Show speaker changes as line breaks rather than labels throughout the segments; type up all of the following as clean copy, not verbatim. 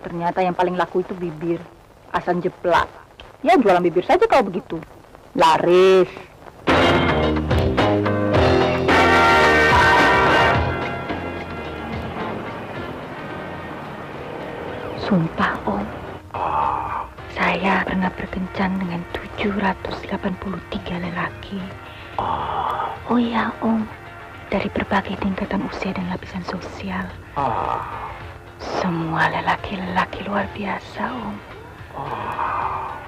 Ternyata yang paling laku itu bibir. Asan jeplak. Ya jualan bibir saja kalau begitu. Laris. Sumpah, Om. Saya pernah berkencan dengan 783 lelaki. Oh ya, Om. Dari berbagai tingkatan usia dan lapisan sosial. Semua lelaki-lelaki luar biasa, Om.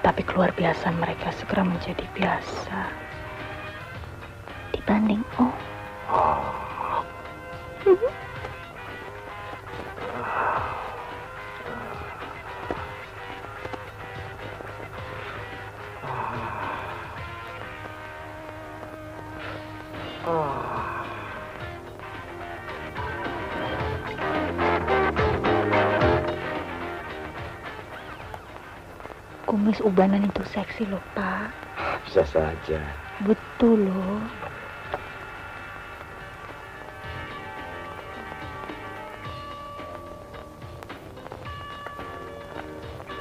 Tapi keluar biasa mereka segera menjadi biasa. Dibanding Om. Kumis ubanan itu seksi loh, Pak.
Bisa saja.
Betul loh.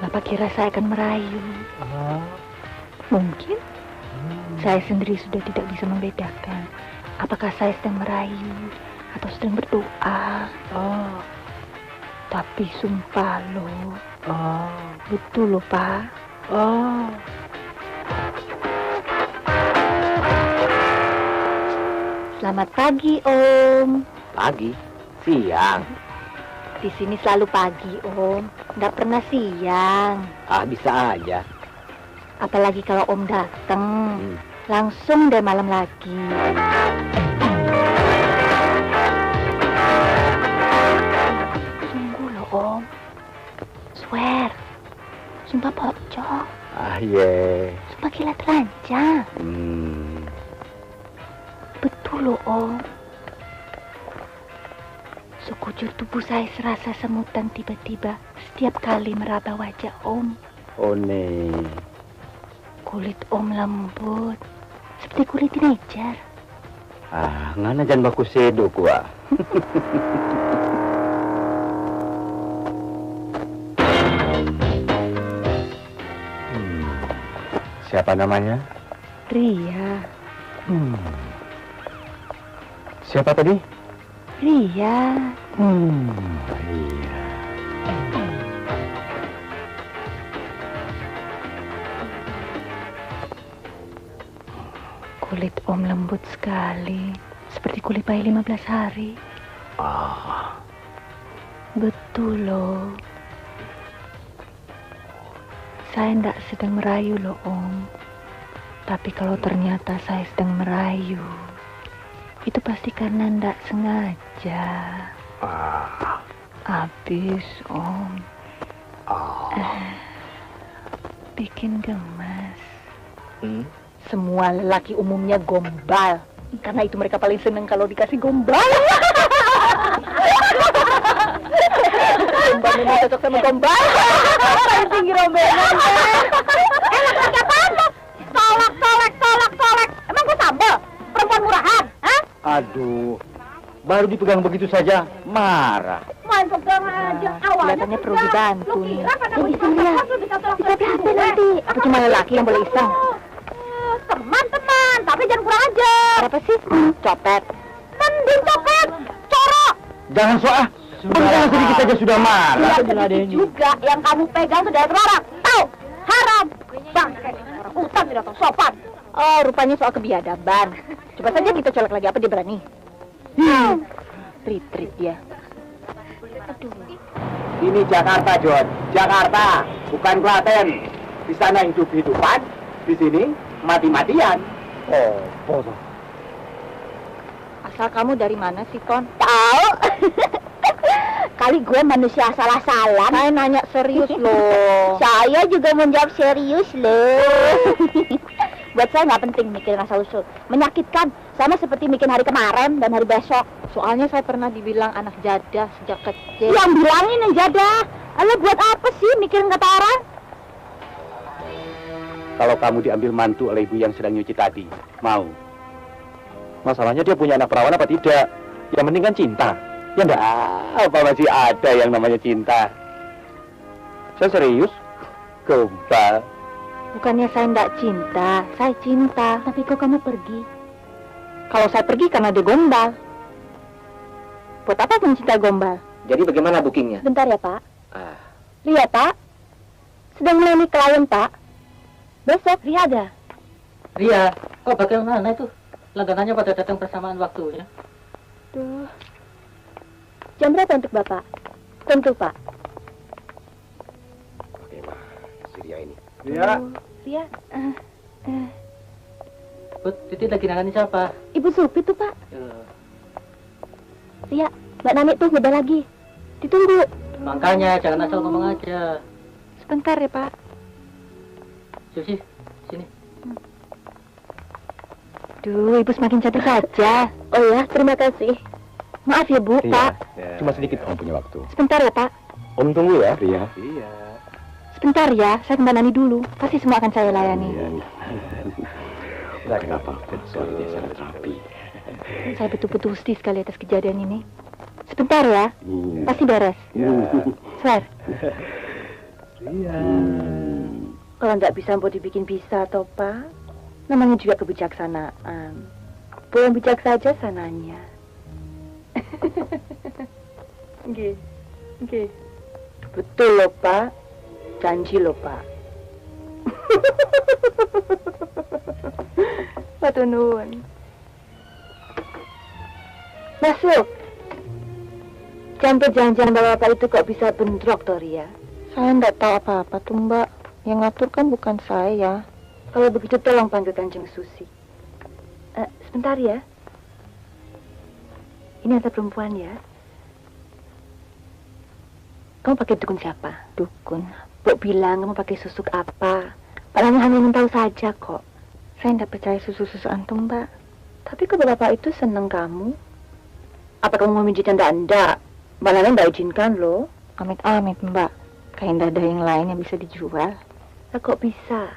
Bapak kira saya akan merayu? Mungkin. Saya sendiri sudah tidak bisa membedakan apakah saya sedang merayu atau sedang berdoa. Tapi sumpah loh. Betul loh, Pak. Selamat pagi, Om.
Pagi? Siang?
Di sini selalu pagi, Om. Nggak pernah siang.
Bisa aja.
Apalagi kalau Om datang, langsung dari malam lagi. Sungguh loh, Om. Swear. Sumpah pocong.
Ye.
Sumpah gila telanjang. Betul loh, Om. Sekujur tubuh saya serasa semutan tiba-tiba setiap kali meraba wajah Om.
Nih.
Kulit Om lembut, seperti kulit teenager.
Ngana jangan baku sedo kuah. Siapa namanya?
Ria.
Siapa tadi?
Ria.
Ria.
Kulit Om lembut sekali, seperti kulit bayi 15 hari. Betul loh. Saya tidak sedang merayu loh, Om. Tapi kalau ternyata saya sedang merayu, itu pasti karena tidak sengaja. Habis, Om. Bikin gemas. Semua lelaki umumnya gombal. Karena itu mereka paling seneng kalau dikasih gombal. Gombal memang cocok sama gombal. Paling tinggi rombongan. Enak lagi apaan lo?
Aduh, baru dipegang begitu saja, marah.
Main pegang aja. Awalnya
kelihatannya perlu dibantu nih.
Bisa lihat. Bisa hati nanti.
Apa cuma lelaki yang boleh iseng?
Teman-teman, tapi jangan kurang ajar.
Apa sih? Copet.
Mending copet, corok.
Jangan soal. Pegang sedikit saja sudah marah.
Tidak juga yang kamu pegang sudah terlarang. Tahu? Haram. Bangke. Orang hutan tidak tahu sopan.
Oh, rupanya soal kebiadaban. Coba saja kita colek lagi, apa dia berani? Trit-trit dia. Aduh.
Ini Jakarta, John. Jakarta, bukan Klaten. Di sana hidup-hidupan, di sini mati-matian. Oh, bodoh.
Asal kamu dari mana sih, Kon?
Tahu? Kali gue manusia salah-salah.
Saya nanya serius loh.
Saya juga menjawab serius loh. Buat saya nggak penting mikirin asal usul. Menyakitkan, sama seperti mikirin hari kemarin dan hari besok.
Soalnya saya pernah dibilang anak jadah sejak kecil.
Yang bilangin yang jadah. Lalu buat apa sih mikirin kata orang?
Kalau kamu diambil mantu oleh ibu yang sedang nyuci tadi, mau? Masalahnya dia punya anak perawan apa tidak? Yang penting kan cinta. Ya enggak, apa masih ada yang namanya cinta? Saya serius, gombal.
Bukannya saya enggak cinta, saya cinta.
Tapi kok kamu pergi?
Kalau saya pergi karena dia gombal. Buat apa mencinta gombal?
Jadi bagaimana bookingnya?
Bentar ya, Pak. Lihat, Pak. Sedang melayani klien, Pak. Besok Ria ada.
Ria, kok bagaimana itu? Langganannya pada datang bersamaan waktu ya?
Duh. Jam berapa untuk Bapak? Tentu, Pak.
Bagaimana si Ria ini?
Ria.
Put, Titi lagi nangani siapa?
Ibu Supi tuh, Pak. Ria, Mbak Nani tuh udah lagi. Ditunggu.
Makanya jangan asal ngomong aja.
Sebentar ya, Pak.
Susi, sini.
Duh, Ibu semakin cantik saja.
Oh ya, terima kasih.
Maaf ya, Bu, Pak.
Cuma sedikit Om punya waktu.
Sebentar ya, Pak.
Om tunggu ya, Ria. Iya.
Sebentar ya, saya ke Mbak Nani dulu. Pasti semua akan saya layani.
Kenapa? Soal dia sangat rapi.
Saya betul-betul sedih sekali atas kejadian ini. Sebentar ya, pasti beres. Swear.
Kalau nggak bisa, mau dibikin bisa, toh, Pak. Namanya juga kebijaksanaan. Belum bijak saja sananya. Nggih. Betul loh, Pak. Janji loh, Pak. Matur nuwun. Masuk. Campur jangan-jangan bapak itu kok bisa bentrok, Toria.
Saya enggak tahu apa-apa tuh, Mbak. Yang ngatur kan bukan saya.
Kalau begitu tolong panggil Kanjeng Susi. Sebentar ya. Ini antar perempuan ya. Kamu pakai dukun siapa?
Dukun.
Bok bilang kamu pakai susuk apa? Padahal hanya ingin tahu saja kok.
Saya enggak percaya susu-susu antum, Mbak.
Tapi kok bapak itu seneng kamu? Apa kamu mau mijitnya ndak? Mbak Nana nggak izinkan loh.
Amit-amit, Mbak. Kayak nggak ada yang lain yang bisa dijual.
Lah kok bisa?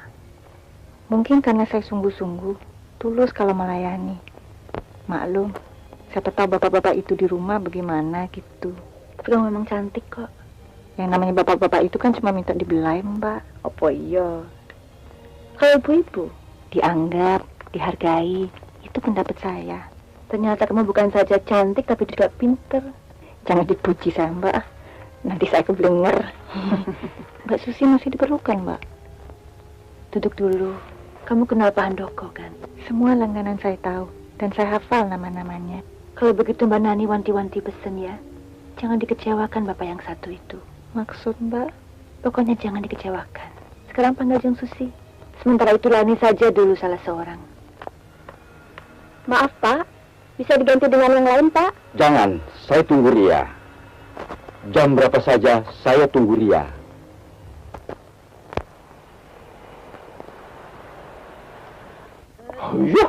Mungkin karena saya sungguh-sungguh, tulus kalau melayani. Maklum, siapa tahu bapak-bapak itu di rumah bagaimana gitu.
Tapi kamu memang cantik kok.
Yang namanya bapak-bapak itu kan cuma minta dibelai, Mbak.
Apa iya? Kalau ibu-ibu?
Dianggap, dihargai, itu pendapat saya.
Ternyata kamu bukan saja cantik, tapi juga pinter.
Jangan dipuji saya, Mbak. Nanti saya keblenger. Mbak Susi masih diperlukan, Mbak.
Duduk dulu. Kamu kenal Pak Handoko kan?
Semua langganan saya tahu. Dan saya hafal nama-namanya.
Kalau begitu Mbak Nani wanti-wanti pesen ya. Jangan dikecewakan Bapak yang satu itu.
Maksud, Mbak?
Pokoknya jangan dikecewakan. Sekarang panggil Jeng Susi. Sementara itu layani saja dulu salah seorang. Maaf, Pak. Bisa diganti dengan yang lain, Pak?
Jangan, saya tunggu Ria. Jam berapa saja, saya tunggu Ria.
Iya,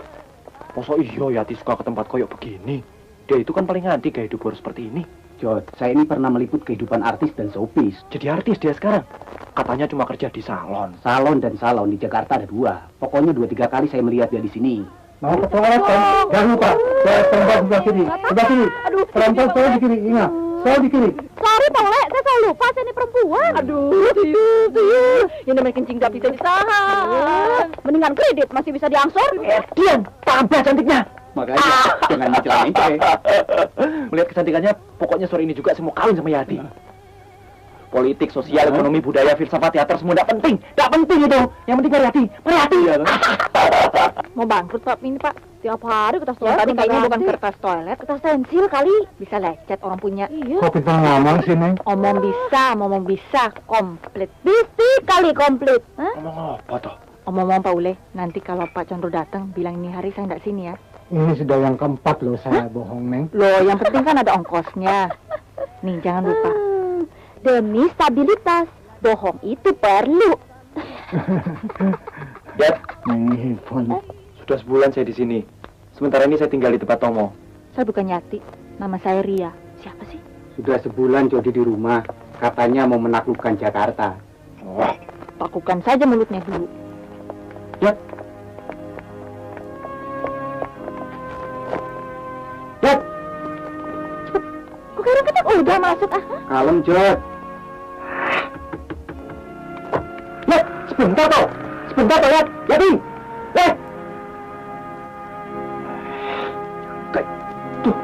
masa iya Yati suka ke tempat koyok begini? Dia itu kan paling anti gaya hidup baru seperti ini.
Jod, saya ini pernah meliput kehidupan artis dan showbiz.
Jadi artis dia sekarang. Katanya cuma kerja di salon.
Salon dan salon di Jakarta ada 2. Pokoknya 2-3 kali saya melihat dia di sini.
Mau ke toilet kan? Jangan lupa. Saya tempat sebelah kiri. Sebelah kiri.
Aduh.
Perempuan saya di kiri. Ingat. Saya di kiri.
Sorry, Pak Le, saya selalu lupa saya ini perempuan. Aduh, tuyul. Ini namanya kencing gak bisa ditahan. Mendingan kredit, masih bisa diangsur.
Diam, tambah cantiknya.
Makanya jangan mencelain saya.
Melihat kecantikannya, pokoknya sore ini juga saya mau kawin sama Yati. Politik, sosial, ekonomi, budaya, filsafat, teater, semua tidak penting. Tidak penting itu. Yang penting Mariyati. Mariyati.
Mau bangkrut, Pak, ini, Pak. Tiap hari kertas
Ya,
toilet.
tadi kayaknya bukan
ganti.
kertas toilet.
Kertas pensil kali.
Bisa lecet orang punya.
Iya.
Kok pintar ngomong sih, Neng?
Ngomong bisa, komplit.
Bisa kali komplit. Hah?
Ngomong apa toh?
Omong-omong Pak Ule, nanti kalau Pak Condro datang, bilang ini hari saya nggak sini ya.
Ini sudah yang keempat loh saya bohong, Neng.
Loh, yang penting kan ada ongkosnya. Nih, jangan lupa.
Demi stabilitas. Bohong itu perlu.
Dad,
Neng handphone.
sudah sebulan saya di sini. Sementara ini saya tinggal di tempat Tomo.
Saya bukan Yati, nama saya Ria. Siapa sih?
Sudah sebulan Jody di rumah. Katanya mau menaklukkan Jakarta.
Lakukan saja mulutnya dulu.
Dad. Dad.
Kok kira kata udah masuk ah?
Kalem, Jod.
Dad, sebentar toh. Sebentar toh, Dad. Yati. Dad. Tuh.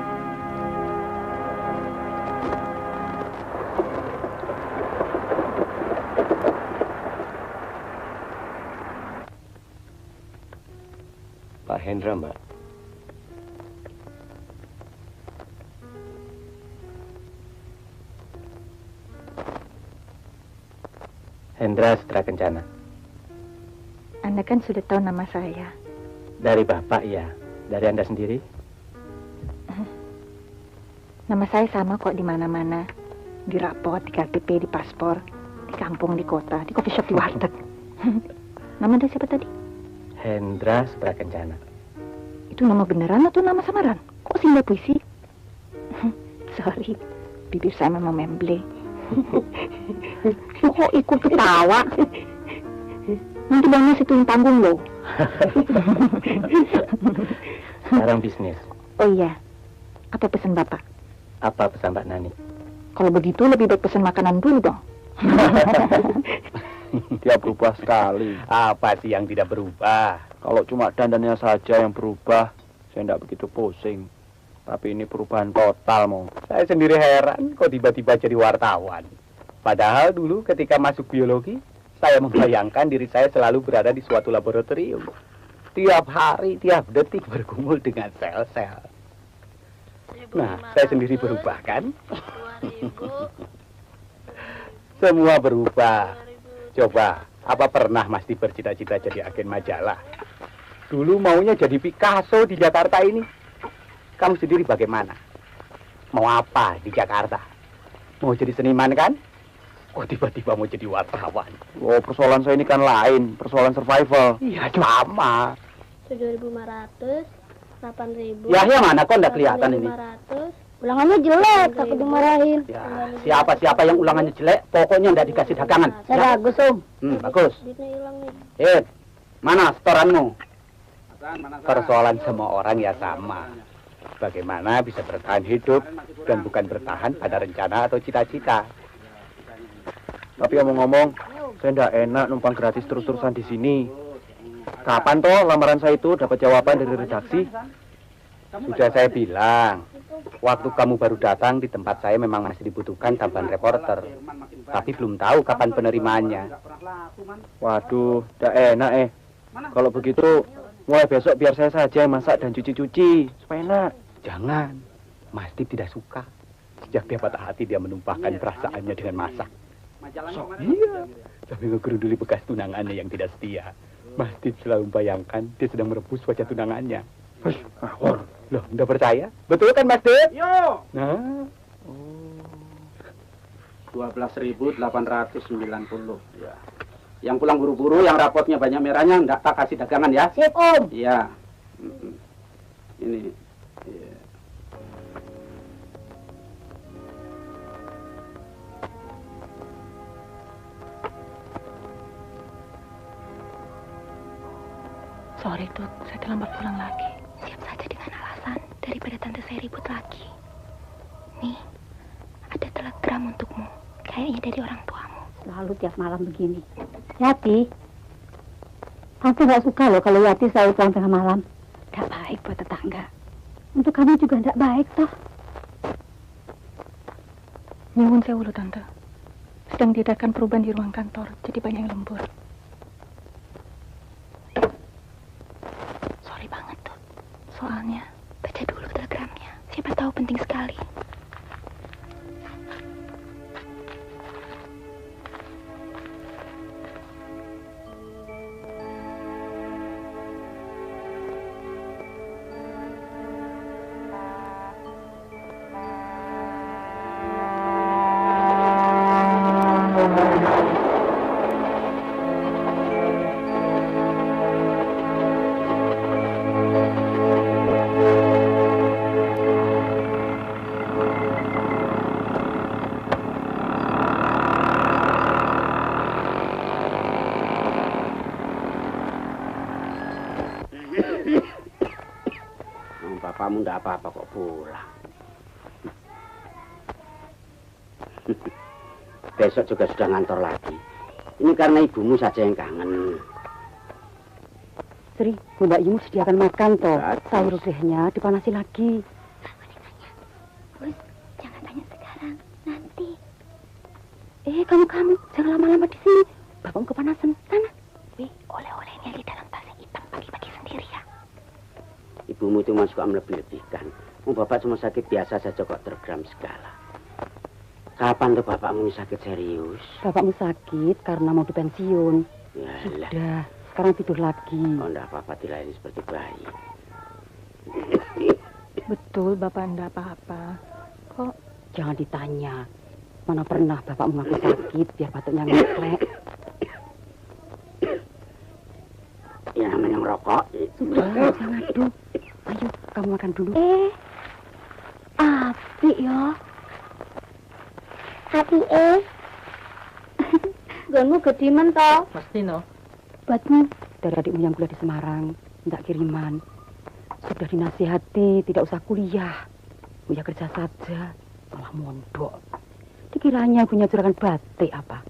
Pak Hendra, Mbak. Hendra Setra Kencana.
Anda kan sudah tahu nama saya.
Dari Bapak ya. Dari Anda sendiri?
Nama saya sama kok di mana-mana. Di rapot, di KTP, di paspor, di kampung, di kota, di coffee shop, di warteg. Nama Anda siapa tadi?
Hendra Setra Kencana.
Itu nama beneran atau nama samaran? Kok simbol puisi? Sorry, bibir saya memang memble. Lu kok ikut ketawa? Nanti Bang Mas itu yang tanggung loh.
Sekarang bisnis.
Oh iya, apa pesan Bapak?
Apa pesan Mbak Nani?
Kalau begitu lebih baik pesan makanan dulu dong.
Dia berubah sekali.
Apa sih yang tidak berubah?
Kalau cuma dandannya saja yang berubah, saya tidak begitu pusing. Tapi ini perubahan total, mau.
Saya sendiri heran kok tiba-tiba jadi wartawan. Padahal dulu ketika masuk biologi, saya membayangkan diri saya selalu berada di suatu laboratorium. Tiap hari, tiap detik bergumul dengan sel-sel. Nah, saya sendiri berubah kan? Semua berubah. Coba, apa pernah Mas bercita-cita jadi agen majalah? Dulu maunya jadi Picasso di Jakarta ini. Kamu sendiri bagaimana? Mau apa di Jakarta? Mau jadi seniman kan? Oh, tiba-tiba mau jadi wartawan.
Oh, persoalan saya ini kan lain. Persoalan survival.
Iya, sama.
7.500, 8.000.
Ya, yang mana kok nggak kelihatan ini?
8.500.
Ulangannya jelek, takut dimarahin.
Ya, siapa-siapa yang ulangannya jelek, pokoknya nggak dikasih dagangan.
Saya bagus, Om.
Bagus.
Duitnya hilang nih.
Mana setoranmu? Persoalan semua orang ya sama. Bagaimana bisa bertahan hidup dan bukan bertahan pada rencana atau cita-cita.
Tapi ngomong-ngomong, saya tidak enak numpang gratis terus-terusan di sini. Kapan toh lamaran saya itu dapat jawaban dari redaksi?
Sudah saya bilang, waktu kamu baru datang di tempat saya memang masih dibutuhkan tambahan reporter. Tapi belum tahu kapan penerimaannya.
Waduh, tidak enak Kalau begitu, mulai besok biar saya saja yang masak dan cuci-cuci, supaya enak.
Jangan, Mas Tip tidak suka. Sejak dia patah hati, dia menumpahkan perasaannya dengan masak. Iya, sampai ngegerunduli bekas tunangannya yang tidak setia. Mas Tip selalu membayangkan dia sedang merebus wajah tunangannya. Loh, udah percaya? Betul kan, Mas Tip?
Yo.
Nah,
12.890 ya. Yang pulang buru-buru, yang rapotnya banyak merahnya, enggak tak kasih dagangan ya.
Sip, Om.
Iya. Ini. Iya.
Sorry, Tut. Saya terlambat pulang lagi.
Siap saja dengan alasan daripada tante saya ribut lagi. Nih, ada telegram untukmu. Kayaknya dari orang tuamu.
Selalu tiap malam begini. Yati, tante nggak suka loh kalau Yati selalu pulang tengah malam.
Gak baik buat tetangga.
Untuk kamu juga nggak baik toh.
Nyuwun sewu loh, Tante. Sedang diadakan perubahan di ruang kantor, jadi banyak yang lembur.
Sorry banget, Tut. Soalnya, baca dulu telegramnya. Siapa tahu penting sekali.
Bapakmu ndak apa-apa kok pulang. Besok juga sudah ngantor lagi. Ini karena ibumu saja yang kangen.
Sri, Bunda Imu sediakan makan toh.
Bagus.
Sayur dehnya dipanasi lagi.
Bos, jangan tanya sekarang. Nanti.
Kamu jangan lama-lama di sini. Bapakmu kepanasan. Sana.
Wih, oleh-olehnya di dalam tas hitam pagi-pagi sendiri ya.
Ibumu itu masuk melebih-lebihkan. Bapak cuma sakit biasa saja kok tergram segala. Kapan tuh bapakmu sakit serius?
Bapakmu sakit karena mau dipensiun.
Yalah.
Sudah, sekarang tidur lagi.
Oh, enggak apa-apa, dilayani seperti bayi.
Betul, Bapak enggak apa-apa. Kok
Jangan ditanya. Mana pernah bapakmu ngaku sakit biar batuknya ngeklek.
Ya namanya ngerokok.
Sudah, jangan ngadu. Ayo, kamu makan dulu.
Api ya. Api Gonmu gedimen toh.
Mesti no.
Buatmu dari adikmu yang kuliah di Semarang, minta kiriman. Sudah dinasihati, tidak usah kuliah. Buya kerja saja, malah mondok. Dikiranya punya juragan batik apa?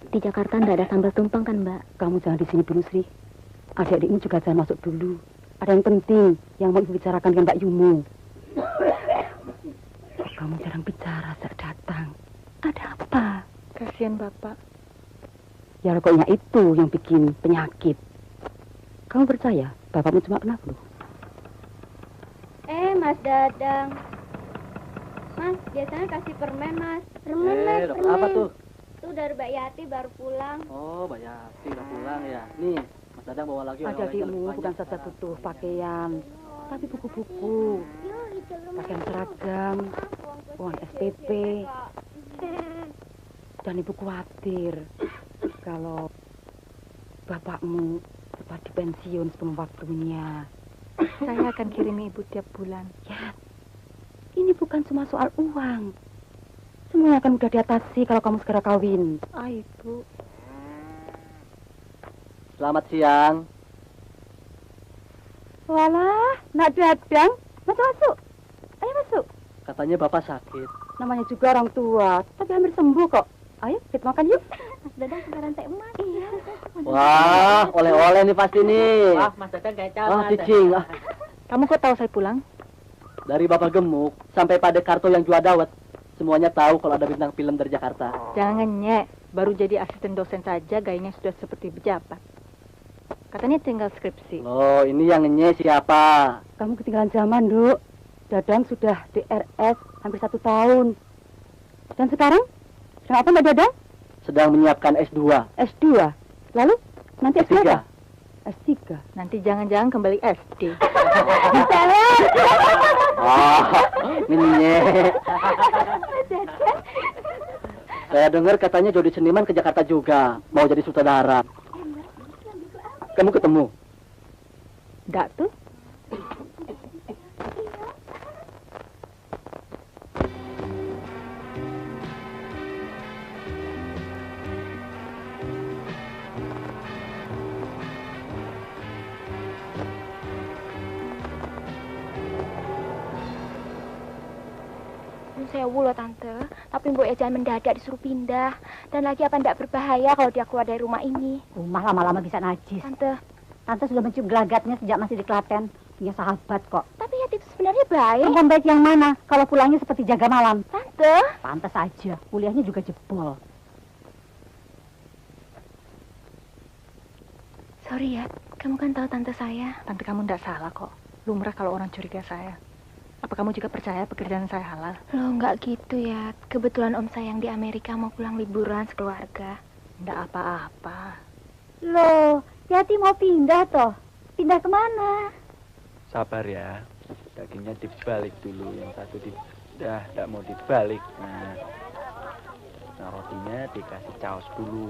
Di Jakarta ndak ada sambal tumpeng kan, Mbak?
Kamu jangan di sini dulu, Sri. Adik-adikmu juga jangan masuk dulu. Ada yang penting yang mau ibu bicarakan dengan Mbak Yumu. Kamu jarang bicara saat datang. Ada apa?
kasihan Bapak.
Ya rokoknya itu yang bikin penyakit. Kamu percaya bapakmu cuma kena flu?
Mas Dadang. Mas, biasanya kasih permen, Mas. Permen, Mas,
dapat
permen.
apa tuh?
Itu dari Mbak Yati baru pulang.
Oh, Mbak Yati udah pulang ya. Nih, Mas Dadang bawa lagi.
Ada adikmu bukan saja butuh pakaian, tapi buku-buku, pakaian seragam, uang SPP. Dan ibu khawatir kalau bapakmu cepat dipensiun sebelum waktunya.
Saya akan kirimi ibu tiap bulan.
Ya, ini bukan cuma soal uang. Semuanya akan mudah diatasi kalau kamu segera kawin.
Ibu.
Selamat siang.
Walah, nak Dadang, masuk. Ayo masuk.
Katanya Bapak sakit.
Namanya juga orang tua, tapi hampir sembuh kok. Ayo, kita makan yuk.
Mas Dadang sekarang teh emas. Iya.
Wah, oleh-oleh nih pasti nih.
Wah, Mas Dadang kayak
Wah,
calon.
cicing.
Kamu kok tahu saya pulang?
Dari Bapak Gemuk sampai pada Karto yang jual dawet, semuanya tahu kalau ada bintang film dari Jakarta.
Jangan ngenyek. Baru jadi asisten dosen saja gayanya sudah seperti pejabat. Katanya tinggal skripsi.
Loh, ini yang nge siapa?
Kamu ketinggalan zaman, Duk. Dadang sudah DRS hampir 1 tahun. Dan sekarang? Sedang apa Mbak Dadang?
Sedang menyiapkan S2.
S2. Lalu? Nanti S3?
S3.
S3.
Nanti jangan-jangan kembali SD.
Oh, nge. Saya dengar katanya Jody Seniman ke Jakarta juga. Mau jadi sutradara. Kamu ketemu?
Enggak tuh.
sewu loh Tante. Tapi Mbok ya jangan mendadak disuruh pindah. Dan lagi apa ndak berbahaya kalau dia keluar dari rumah ini?
Rumah lama-lama bisa najis.
Tante
Sudah mencium gelagatnya sejak masih di Klaten. Punya sahabat kok.
tapi Yati itu sebenarnya baik.
Perempuan baik yang mana? Kalau pulangnya seperti jaga malam.
Tante.
Pantas aja. Kuliahnya juga jebol.
Sorry ya, kamu kan tahu tante saya. Tante kamu ndak salah kok. Lumrah kalau orang curiga saya. Apa kamu juga percaya pekerjaan saya halal?
Loh nggak gitu ya. Kebetulan om saya yang di Amerika mau pulang liburan sekeluarga.
Ndak apa-apa.
Loh, Yati mau pindah toh. Pindah kemana?
Sabar ya. Dagingnya dibalik dulu. Yang satu tidak mau dibalik. Nah, rotinya dikasih caos dulu.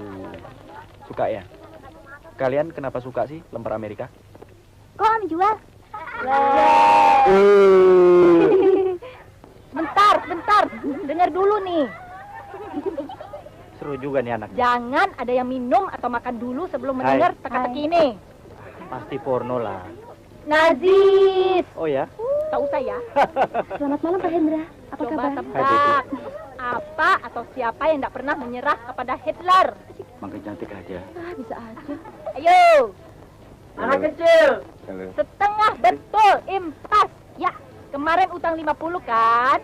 Suka ya? Kalian kenapa suka sih lemper Amerika?
Kok om jual? Bentar. Dengar dulu nih.
Seru juga nih anak.
Jangan ada yang minum atau makan dulu sebelum mendengar teka-teki ini.
Pasti porno lah.
Nazis.
Oh ya?
Tak usah ya.
Selamat malam Pak Hendra. Apa
Coba
kabar?
tebak. Apa atau siapa yang tidak pernah menyerah kepada Hitler?
Makin cantik aja.
Bisa aja.
Ayo.
Anak kecil.
Setengah betul, impas. Ya, kemarin utang 50 kan?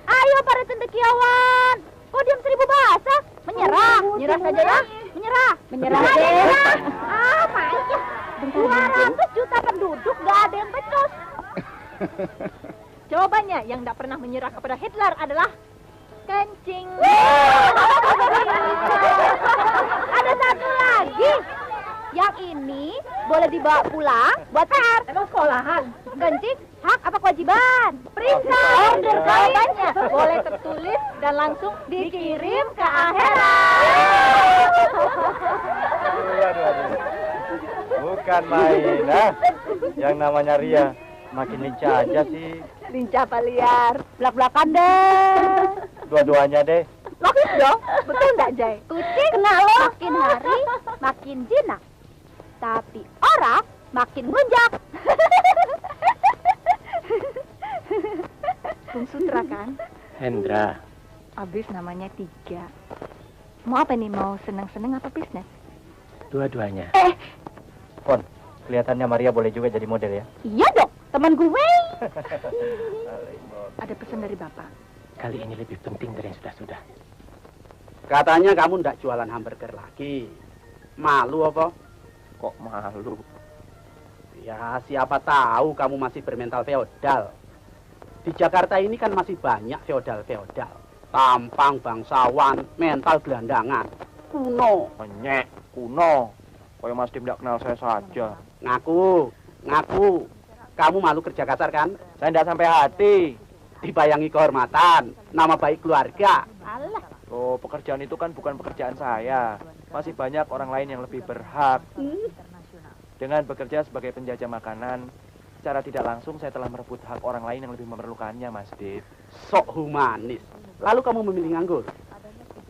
Ayo para cendekiawan. Kok diam 1000 bahasa? Menyerah. Menyerah saja ya. Menyerah. Menyerah saja. Ah, manja. 200 juta penduduk gak ada yang becus. Jawabannya yang tidak pernah menyerah kepada Hitler adalah kencing. Ada satu lagi. Yang ini boleh dibawa pulang buat PR. Emang sekolahan? Kencing, hak apa kewajiban? Perintah. Jawabannya boleh tertulis dan langsung dikirim ke akhirat.
Bukan main, nah. Yang namanya Ria makin lincah aja sih.
Lincah apa liar? Belak-belakan deh.
Dua-duanya deh.
Logis dong, betul nggak Jai? Kucing makin hari makin jinak, tapi orang makin ngunjak. Bung Sutra kan?
Hendra.
Abis namanya 3. Mau apa nih? Mau seneng-seneng apa bisnis?
Dua-duanya. Pon, kelihatannya Maria boleh juga jadi model ya?
Iya dong, teman gue.
Ada pesan dari Bapak.
Kali ini lebih penting dari yang sudah-sudah.
Katanya kamu ndak jualan hamburger lagi. Malu apa?
Kok malu?
Ya, siapa tahu kamu masih bermental feodal. Di Jakarta ini kan masih banyak feodal-feodal. Tampang, bangsawan, mental gelandangan. Kuno.
Nyek, kuno. Kayak Mas Dim tidak kenal saya saja.
Ngaku. Kamu malu kerja kasar kan?
Saya tidak sampai hati.
Dibayangi kehormatan, nama baik keluarga.
Alah.
Oh, pekerjaan itu kan bukan pekerjaan saya. Masih banyak orang lain yang lebih berhak. Dengan bekerja sebagai penjajah makanan, secara tidak langsung saya telah merebut hak orang lain yang lebih memerlukannya, Mas Dim.
Sok humanis. Lalu kamu memilih nganggur?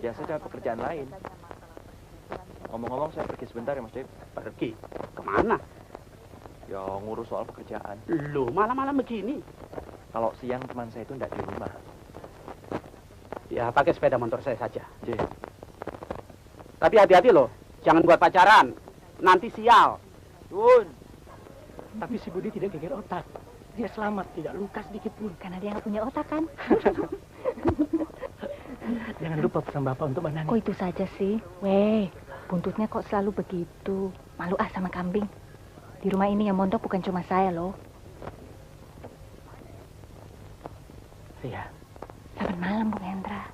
Ya, saya ada pekerjaan lain. Ngomong-ngomong, saya pergi sebentar ya, Mas Dim.
Pergi? Kemana?
Ya, ngurus soal pekerjaan.
Loh, malam-malam begini.
Kalau siang teman saya itu tidak di rumah.
Ya, pakai sepeda motor saya saja.
J.
Tapi hati-hati loh, jangan buat pacaran. Nanti sial.
Yun.
Tapi si Budi tidak geger otak. Dia selamat, tidak luka sedikit pun.
Karena dia nggak punya otak kan?
Jangan lupa pesan Bapak untuk Manani.
Kok itu saja sih? Weh, buntutnya kok selalu begitu. Malu sama kambing. Di rumah ini yang mondok bukan cuma saya loh.
Iya,
Selamat malam, Bung Hendra.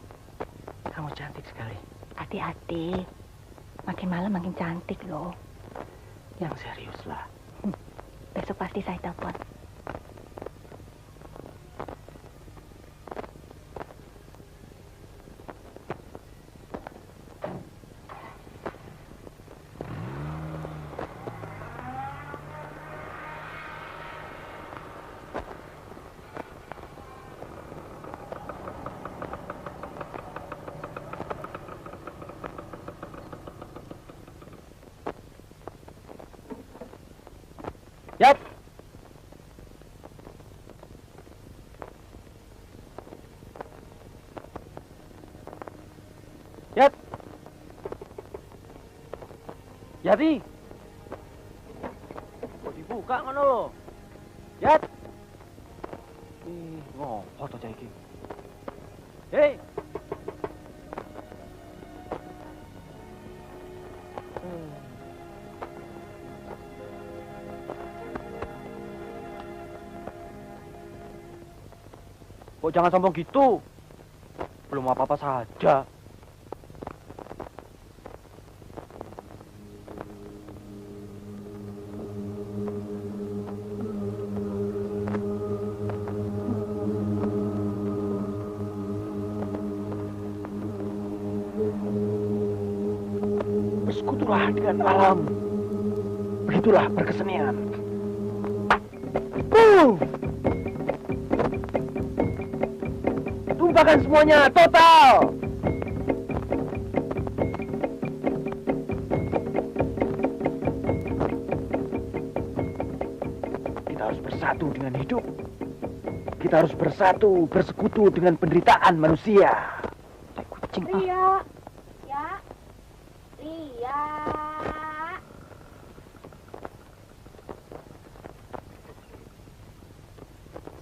kamu cantik sekali.
Hati-hati. Makin malam makin cantik loh.
Yang serius lah.
Besok pasti saya telepon.
Yap. tadi? Kok dibuka ngono lho? Yat. Ngopo to cah iki? Hei. Kok jangan sombong gitu? Belum apa-apa saja. Bersekutulah dengan alam. Begitulah berkesenian. Tumpahkan semuanya, total! Kita harus bersatu dengan hidup. Kita harus bersatu, bersekutu dengan penderitaan manusia. Kucing,
Ria. Ya. Ria.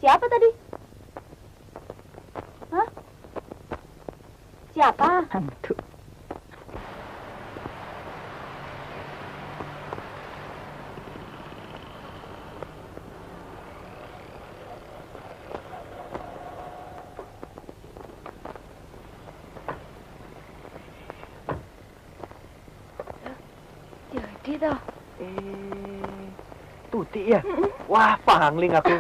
Siapa tadi? Hah? Siapa?
Hantu.
Jadi toh.
Tuti ya? Wah, pangling aku.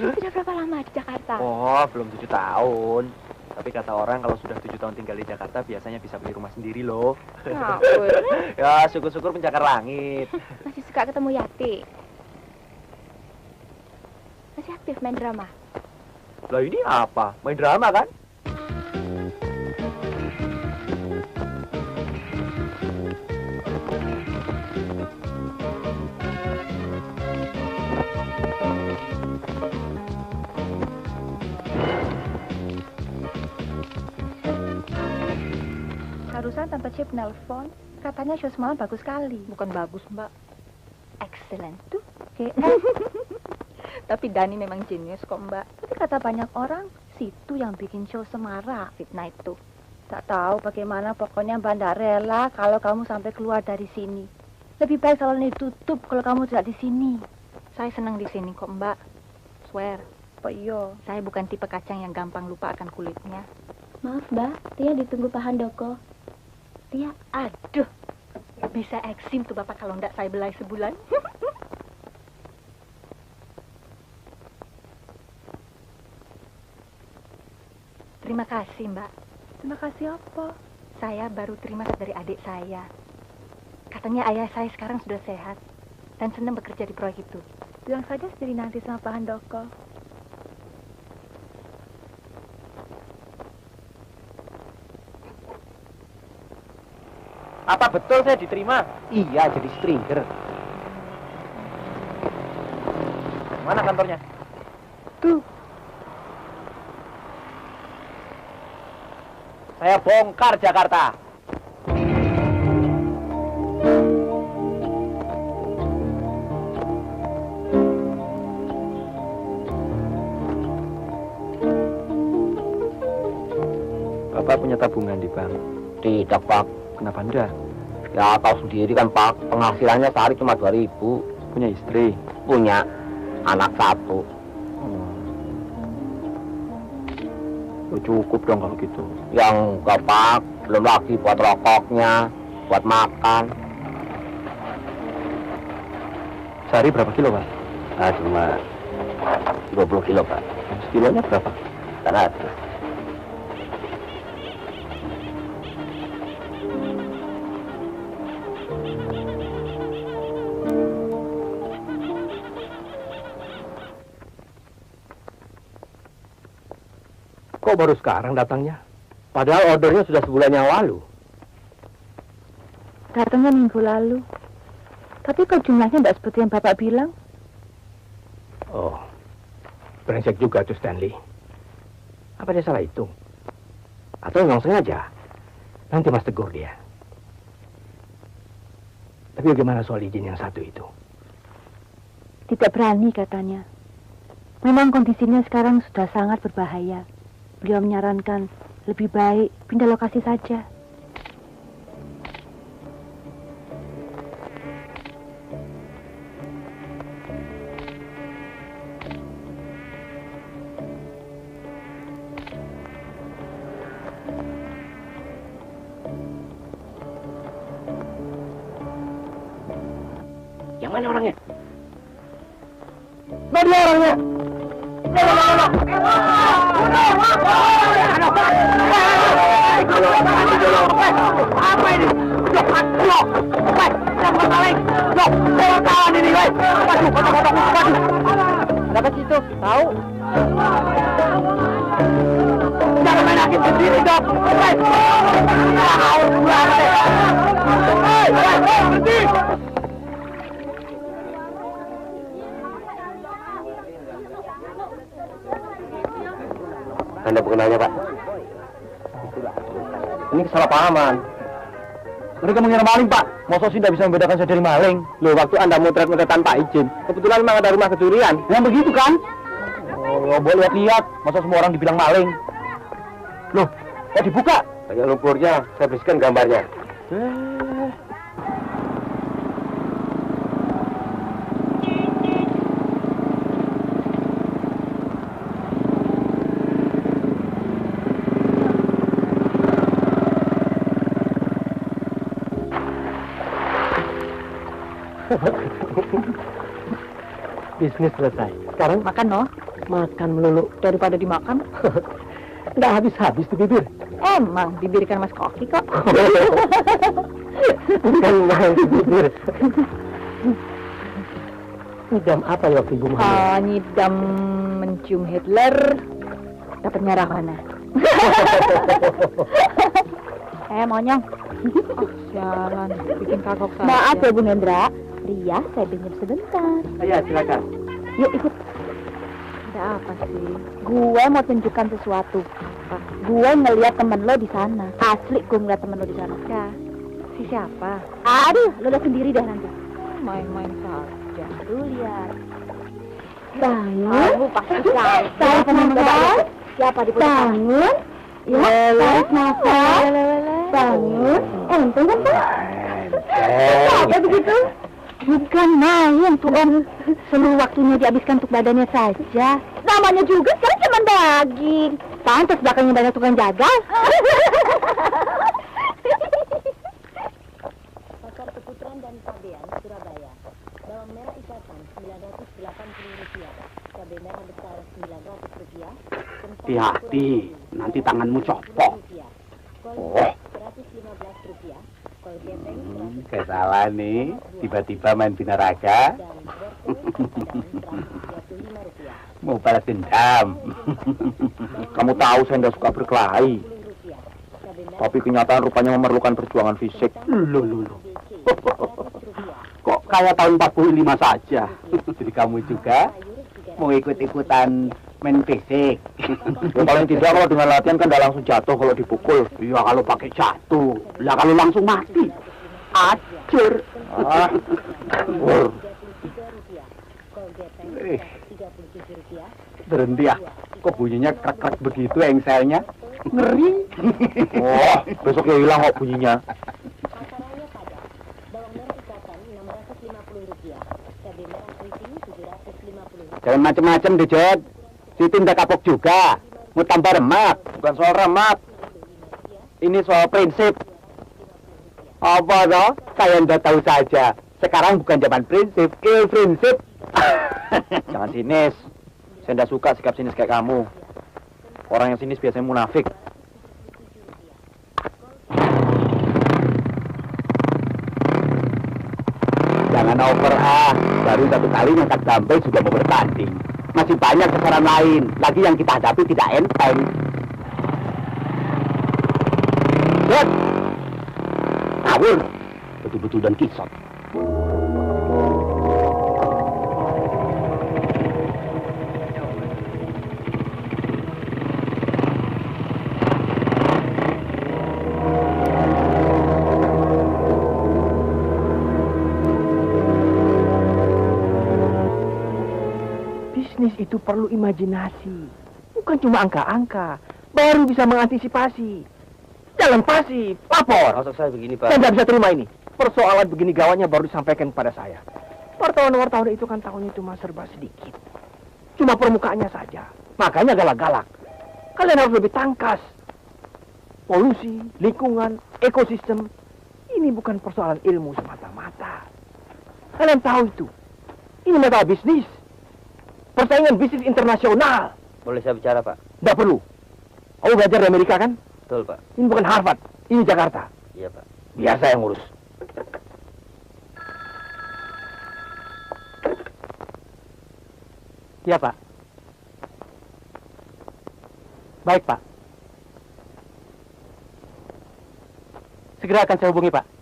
Sudah berapa lama di Jakarta?
Oh, belum 7 tahun. Tapi kata orang kalau sudah 7 tahun tinggal di Jakarta biasanya bisa beli rumah sendiri loh.
Ngawur.
Ya, syukur-syukur pencakar langit.
Masih suka ketemu Yati? Masih aktif main drama?
Lah ini apa? Main drama kan?
Barusan Tante Cip nelpon, katanya show semalam bagus sekali.
Bukan bagus, Mbak.
Excellent tuh. Tapi Dani memang jenius kok, Mbak. Tapi kata banyak orang, situ yang bikin show Semara, fitnah itu. Tak tahu bagaimana, pokoknya Mbak ndak rela kalau kamu sampai keluar dari sini. Lebih baik salon ini tutup kalau kamu tidak di sini. Saya senang di sini kok, Mbak. Swear. Oh iya, saya bukan tipe kacang yang gampang lupa akan kulitnya.
Maaf, Mbak. Tia ditunggu Pak Handoko.
Tia, aduh. Bisa eksim tuh Bapak kalau ndak saya belai sebulan. Terima kasih, Mbak. Terima kasih apa? Saya baru terima dari adik saya. Katanya ayah saya sekarang sudah sehat dan senang bekerja di proyek itu. Bilang saja sendiri nanti sama Pak Handoko.
Apa betul saya diterima? Iya, jadi stringer. Mana kantornya?
Tuh.
Saya bongkar Jakarta. Bapak punya tabungan di bank?
Tidak, Pak.
Kenapa enggak?
Ya, tahu sendiri kan, Pak. Penghasilannya sehari cuma 2.000.
Punya istri?
Punya anak 1.
Oh, cukup dong kalau gitu.
Yang enggak, Pak. Belum lagi buat rokoknya, buat makan.
Sehari berapa kilo, Pak?
Nah, cuma 20 kilo, Pak.
Kilonya berapa?
100.
Kok baru sekarang datangnya? Padahal ordernya sudah sebulan yang lalu.
Datangnya minggu lalu. Tapi kok jumlahnya tidak seperti yang Bapak bilang?
Oh, brengsek juga tuh Stanley. Apa dia salah hitung? Atau memang sengaja? Nanti Mas tegur dia.
Tapi bagaimana soal izin yang satu itu?
Tidak berani katanya. Memang kondisinya sekarang sudah sangat berbahaya. Beliau menyarankan lebih baik pindah lokasi saja.
Yang mana orangnya? Mana dia orangnya? Apa ini? Ada apa situ? Tahu? Jangan main hakim sendiri dong. Berhenti!
Anda pengenalnya, Pak? Ini kesalahpahaman. Mereka mengira maling, Pak. Masa sih tidak bisa membedakan saya dari maling? Loh, waktu Anda motret-motret tanpa izin, kebetulan memang ada rumah kecurian. Yang begitu kan? Oh, boleh lihat-lihat. Masa semua orang dibilang maling? Loh, kok dibuka? Banyak lumpurnya. Saya bersihkan gambarnya.
Bisnis selesai. Sekarang
Makan, no?
makan melulu.
Daripada dimakan.
Nggak habis-habis tuh bibir.
Emang bibir ikan mas koki kok.
Bukan bibir. Ngidam apa ya waktu Ibu Muhammad?
Oh, nyidam mencium Hitler. Dapat merah mana? Monyong. Oh, sialan. Bikin kagok saja. Maaf ya, Bung Hendra. Ria, saya pinjam sebentar.
Ya, silakan.
Yuk, ikut. Ada apa sih? Gue mau tunjukkan sesuatu. Gue ngeliat temen lo di sana. Asli gue ngeliat temen lo di sana. Ya, si siapa? Aduh, lo lihat sendiri dah nanti. Main-main saja. Lu lihat. Bangun. Kamu pasti tahu. Bangun. Siapa di bangun? Ya, tarik nafas. Bangun. Untung kan, Pak? Apa begitu? Bukan main tuh Om. Seluruh waktunya dihabiskan untuk badannya saja. Namanya juga sekarang cuma daging. Pantas belakangnya banyak tukang jagal.
Pasar Keputaran dan Pabean, Surabaya. Bawang merah ikatan Rp980, cabai merah besar Rp900.
Hati-hati, nanti tanganmu copot.
Oh.
Rp115. Kol gepeng
Kesalah nih, tiba-tiba main binaraga. Mau balas dendam. Kamu tahu saya nggak suka berkelahi. Tapi kenyataan rupanya memerlukan perjuangan fisik.
Loh. Kok kayak tahun 45 saja?
Jadi kamu juga mau ikut-ikutan main fisik? Ya, paling tidak kalau dengan latihan kan nggak langsung jatuh kalau dipukul.
Iya, kalau pakai jatuh. Lah kalau langsung mati. Acur.
Ah. Berhenti ya. Kok bunyinya krek-krek begitu engselnya? Ngeri. Oh, besok ya hilang kok bunyinya.
Pasarannya pada bawang merah ikatan Rp650, cabai merah keriting Rp750.
Jangan macem-macem deh, Jod. Siti ndak kapok juga. Mau tambah remak. Bukan soal remak. Ini soal prinsip. Apa toh? Saya ndak tahu saja. Sekarang bukan zaman prinsip, prinsip. Jangan sinis. Saya ndak suka sikap sinis kayak kamu. Orang yang sinis biasanya munafik. Jangan over baru satu kali ngangkat dumbbell sudah mau bertanding. Masih banyak sasaran lain, lagi yang kita hadapi tidak enteng. Lihat, ngawur, betul-betul dan kisot.
Bisnis itu perlu imajinasi. Bukan cuma angka-angka. Baru bisa mengantisipasi. Jangan pasif, lapor.
Maksud saya begini, Pak.
Saya tidak bisa terima ini. Persoalan begini gawatnya baru disampaikan kepada saya. Wartawan-wartawan itu kan tahunya cuma serba sedikit. Cuma permukaannya saja. Makanya galak-galak. Kalian harus lebih tangkas. Polusi, lingkungan, ekosistem. Ini bukan persoalan ilmu semata-mata. Kalian tahu itu. Ini masalah bisnis. Persaingan bisnis internasional.
Boleh saya bicara, Pak?
Tidak perlu. Kamu belajar di Amerika kan?
Betul, Pak.
Ini bukan Harvard. Ini Jakarta.
Iya, Pak.
Biar saya yang ngurus. Iya, Pak. Baik, Pak. Segera akan saya hubungi, Pak.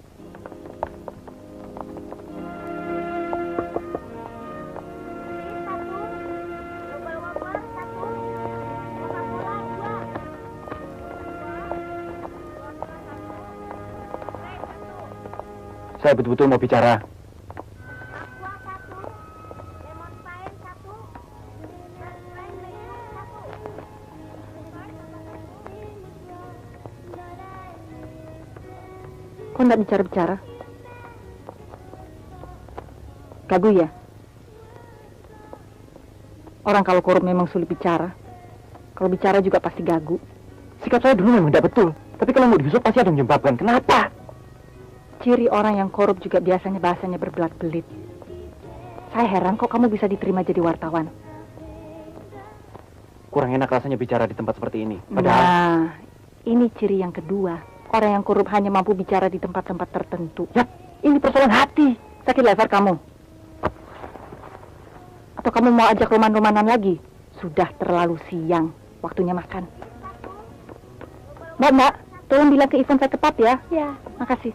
Saya betul-betul mau bicara.
Kok nggak bicara-bicara? Gagu ya? Orang kalau korup memang sulit bicara. Kalau bicara juga pasti gagu.
Sikap saya dulu memang tidak betul. Tapi kalau mau diusut pasti ada yang menyebabkan. Kenapa?
Ciri orang yang korup juga biasanya bahasanya berbelat-belit. Saya heran kok kamu bisa diterima jadi wartawan.
Kurang enak rasanya bicara di tempat seperti ini. Padahal...
Nah, ini ciri yang kedua. Orang yang korup hanya mampu bicara di tempat-tempat tertentu.
Ya, ini persoalan hati.
Sakit lever kamu. Atau kamu mau ajak roman-romanan lagi? Sudah terlalu siang. Waktunya makan. Mbak, tolong bilang ke Ivan saya tepat ya.
Ya.
Makasih.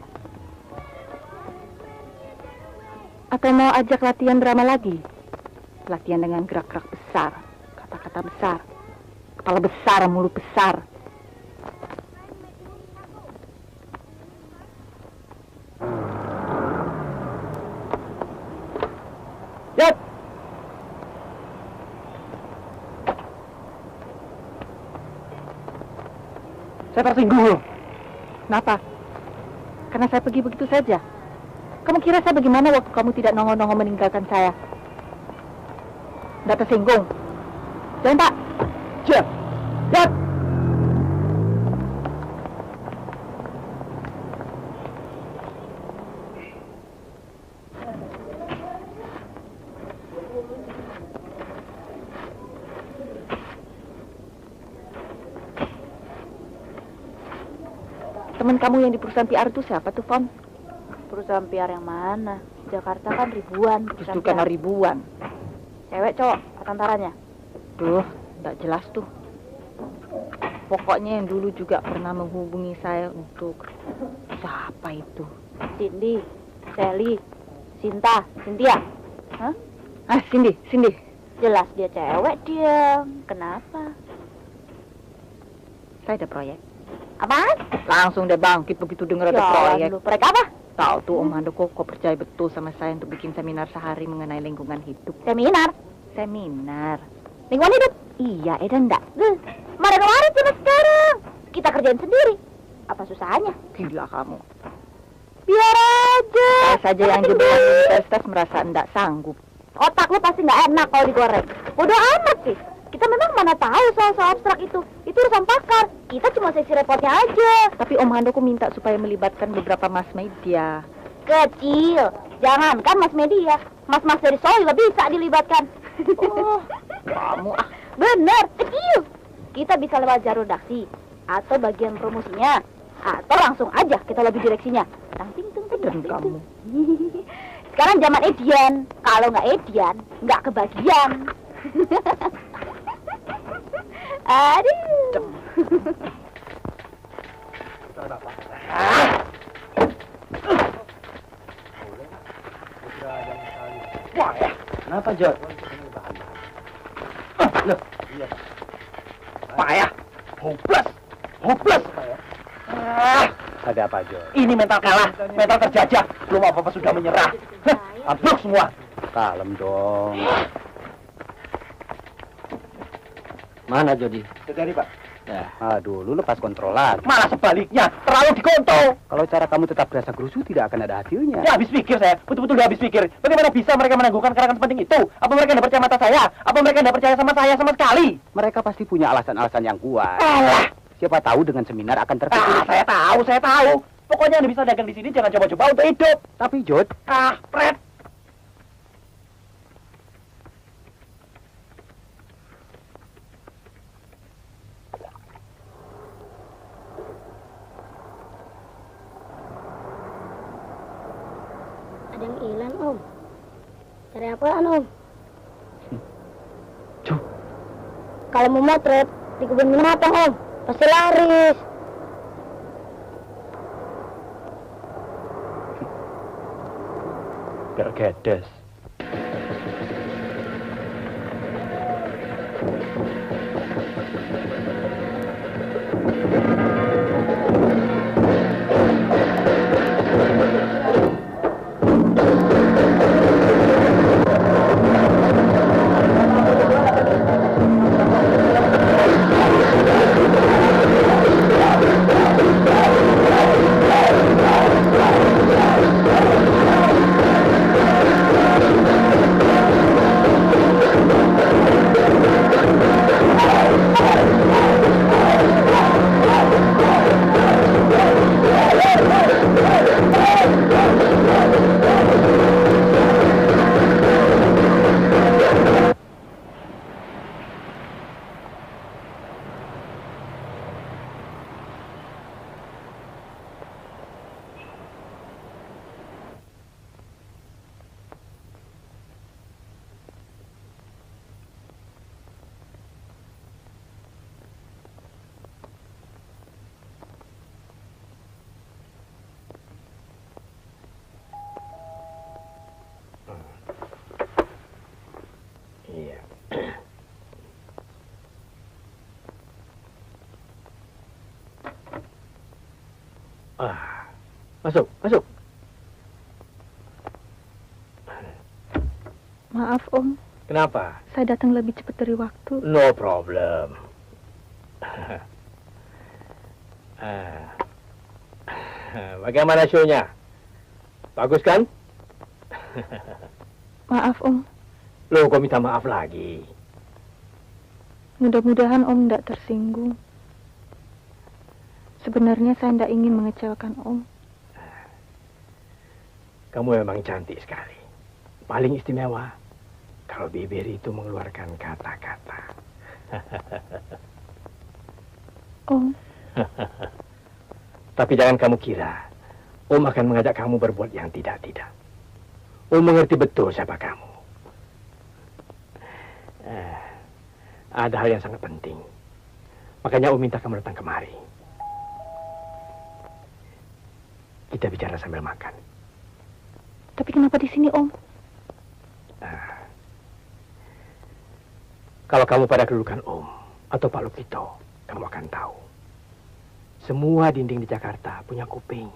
Atau mau ajak latihan drama lagi? Latihan dengan gerak-gerak besar, kata-kata besar, kepala besar, mulut besar.
Yap. Saya tersinggung loh.
Kenapa? Karena saya pergi begitu saja. Kamu kira saya bagaimana waktu kamu tidak nongol-nongol meninggalkan saya? Tidak tersinggung. Jangan, Pak.
Siap. Siap.
Teman kamu yang di perusahaan PR itu siapa tuh, Fon?
Perusahaan PR yang mana? Jakarta kan ribuan.
Justru karena ribuan.
Cewek, cowok, antaranya.
Duh, tidak jelas tuh. Pokoknya yang dulu juga pernah menghubungi saya untuk... Siapa itu?
Cindy, Sally, Sinta, Cynthia. Hah?
Ah, Cindy.
Jelas dia cewek, dia. Kenapa?
Saya ada proyek.
Apaan?
Langsung deh bangkit begitu dengar ada proyek.
Proyek apa?
Tahu tuh Om Handoko kok percaya betul sama saya untuk bikin seminar sehari mengenai lingkungan hidup.
Seminar? Lingkungan hidup?
Iya, Eda enggak?
Kemarin cuma sekarang. Kita kerjain sendiri. Apa susahnya?
Gila kamu.
Biar aja.
Saya saja yang jadi universitas merasa enggak sanggup.
Otak lu pasti nggak enak kalau digoreng. Bodoh amat sih. Kita memang mana tahu soal abstrak itu. Itu urusan pakar. Kita cuma seksi repotnya aja.
Tapi Om Handoko minta supaya melibatkan beberapa mass media.
Kecil. Jangankan mass media. Mas-mas dari Solo juga bisa dilibatkan.
Oh, kamu ah.
Bener, kecil. Kita bisa lewat jalur redaksi. Atau bagian promosinya. Atau langsung aja kita lebih direksinya.
Dan kamu.
Sekarang zaman Edian. Kalau nggak Edian, nggak kebagian. Aduh.
Wah, ya. Kenapa, Jod?
Loh.
Iya,
Payah. Hopeless.
ada apa, Jod?
Ini mental kalah, mental terjajah. Belum apa-apa sudah menyerah. Ambruk semua.
Kalem dong.
Mana Jody?
Dari Pak.
Ya, aduh, lu lepas kontrolan.
Malah sebaliknya, terlalu dikontrol.
Kalau cara kamu tetap berasa gerusu, tidak akan ada hasilnya.
Ya habis pikir saya, betul-betul udah habis pikir. Bagaimana bisa mereka menangguhkan karangan sepenting itu? Apa mereka tidak percaya mata saya? Apa mereka tidak percaya sama saya sama sekali?
Mereka pasti punya alasan-alasan yang kuat.
Alah.
Siapa tahu dengan seminar akan terpikir.
Saya tahu. Pokoknya Anda bisa dagang di sini, jangan coba-coba untuk hidup.
Tapi Jod,
Pret.
Ada yang hilang, Om. Cari apaan, Om?
Cuh.
Kalau mau motret, di kebun binatang, Om. Pasti laris.
gak gedes.
Masuk.
Maaf, Om.
Kenapa?
Saya datang lebih cepat dari waktu.
No problem. Bagaimana show-nya? Bagus kan?
Maaf, Om.
Loh, kok minta maaf lagi?
Mudah-mudahan Om tidak tersinggung. Sebenarnya saya tidak ingin mengecewakan Om.
Kamu memang cantik sekali. Paling istimewa kalau bibir itu mengeluarkan kata-kata.
Om.
Tapi jangan kamu kira Om akan mengajak kamu berbuat yang tidak-tidak. Om mengerti betul siapa kamu. Ada hal yang sangat penting. Makanya Om minta kamu datang kemari. Kita bicara sambil makan.
Tapi kenapa di sini, Om?
Kalau kamu pada kedudukan Om atau Pak Lukito, kamu akan tahu. Semua dinding di Jakarta punya kuping.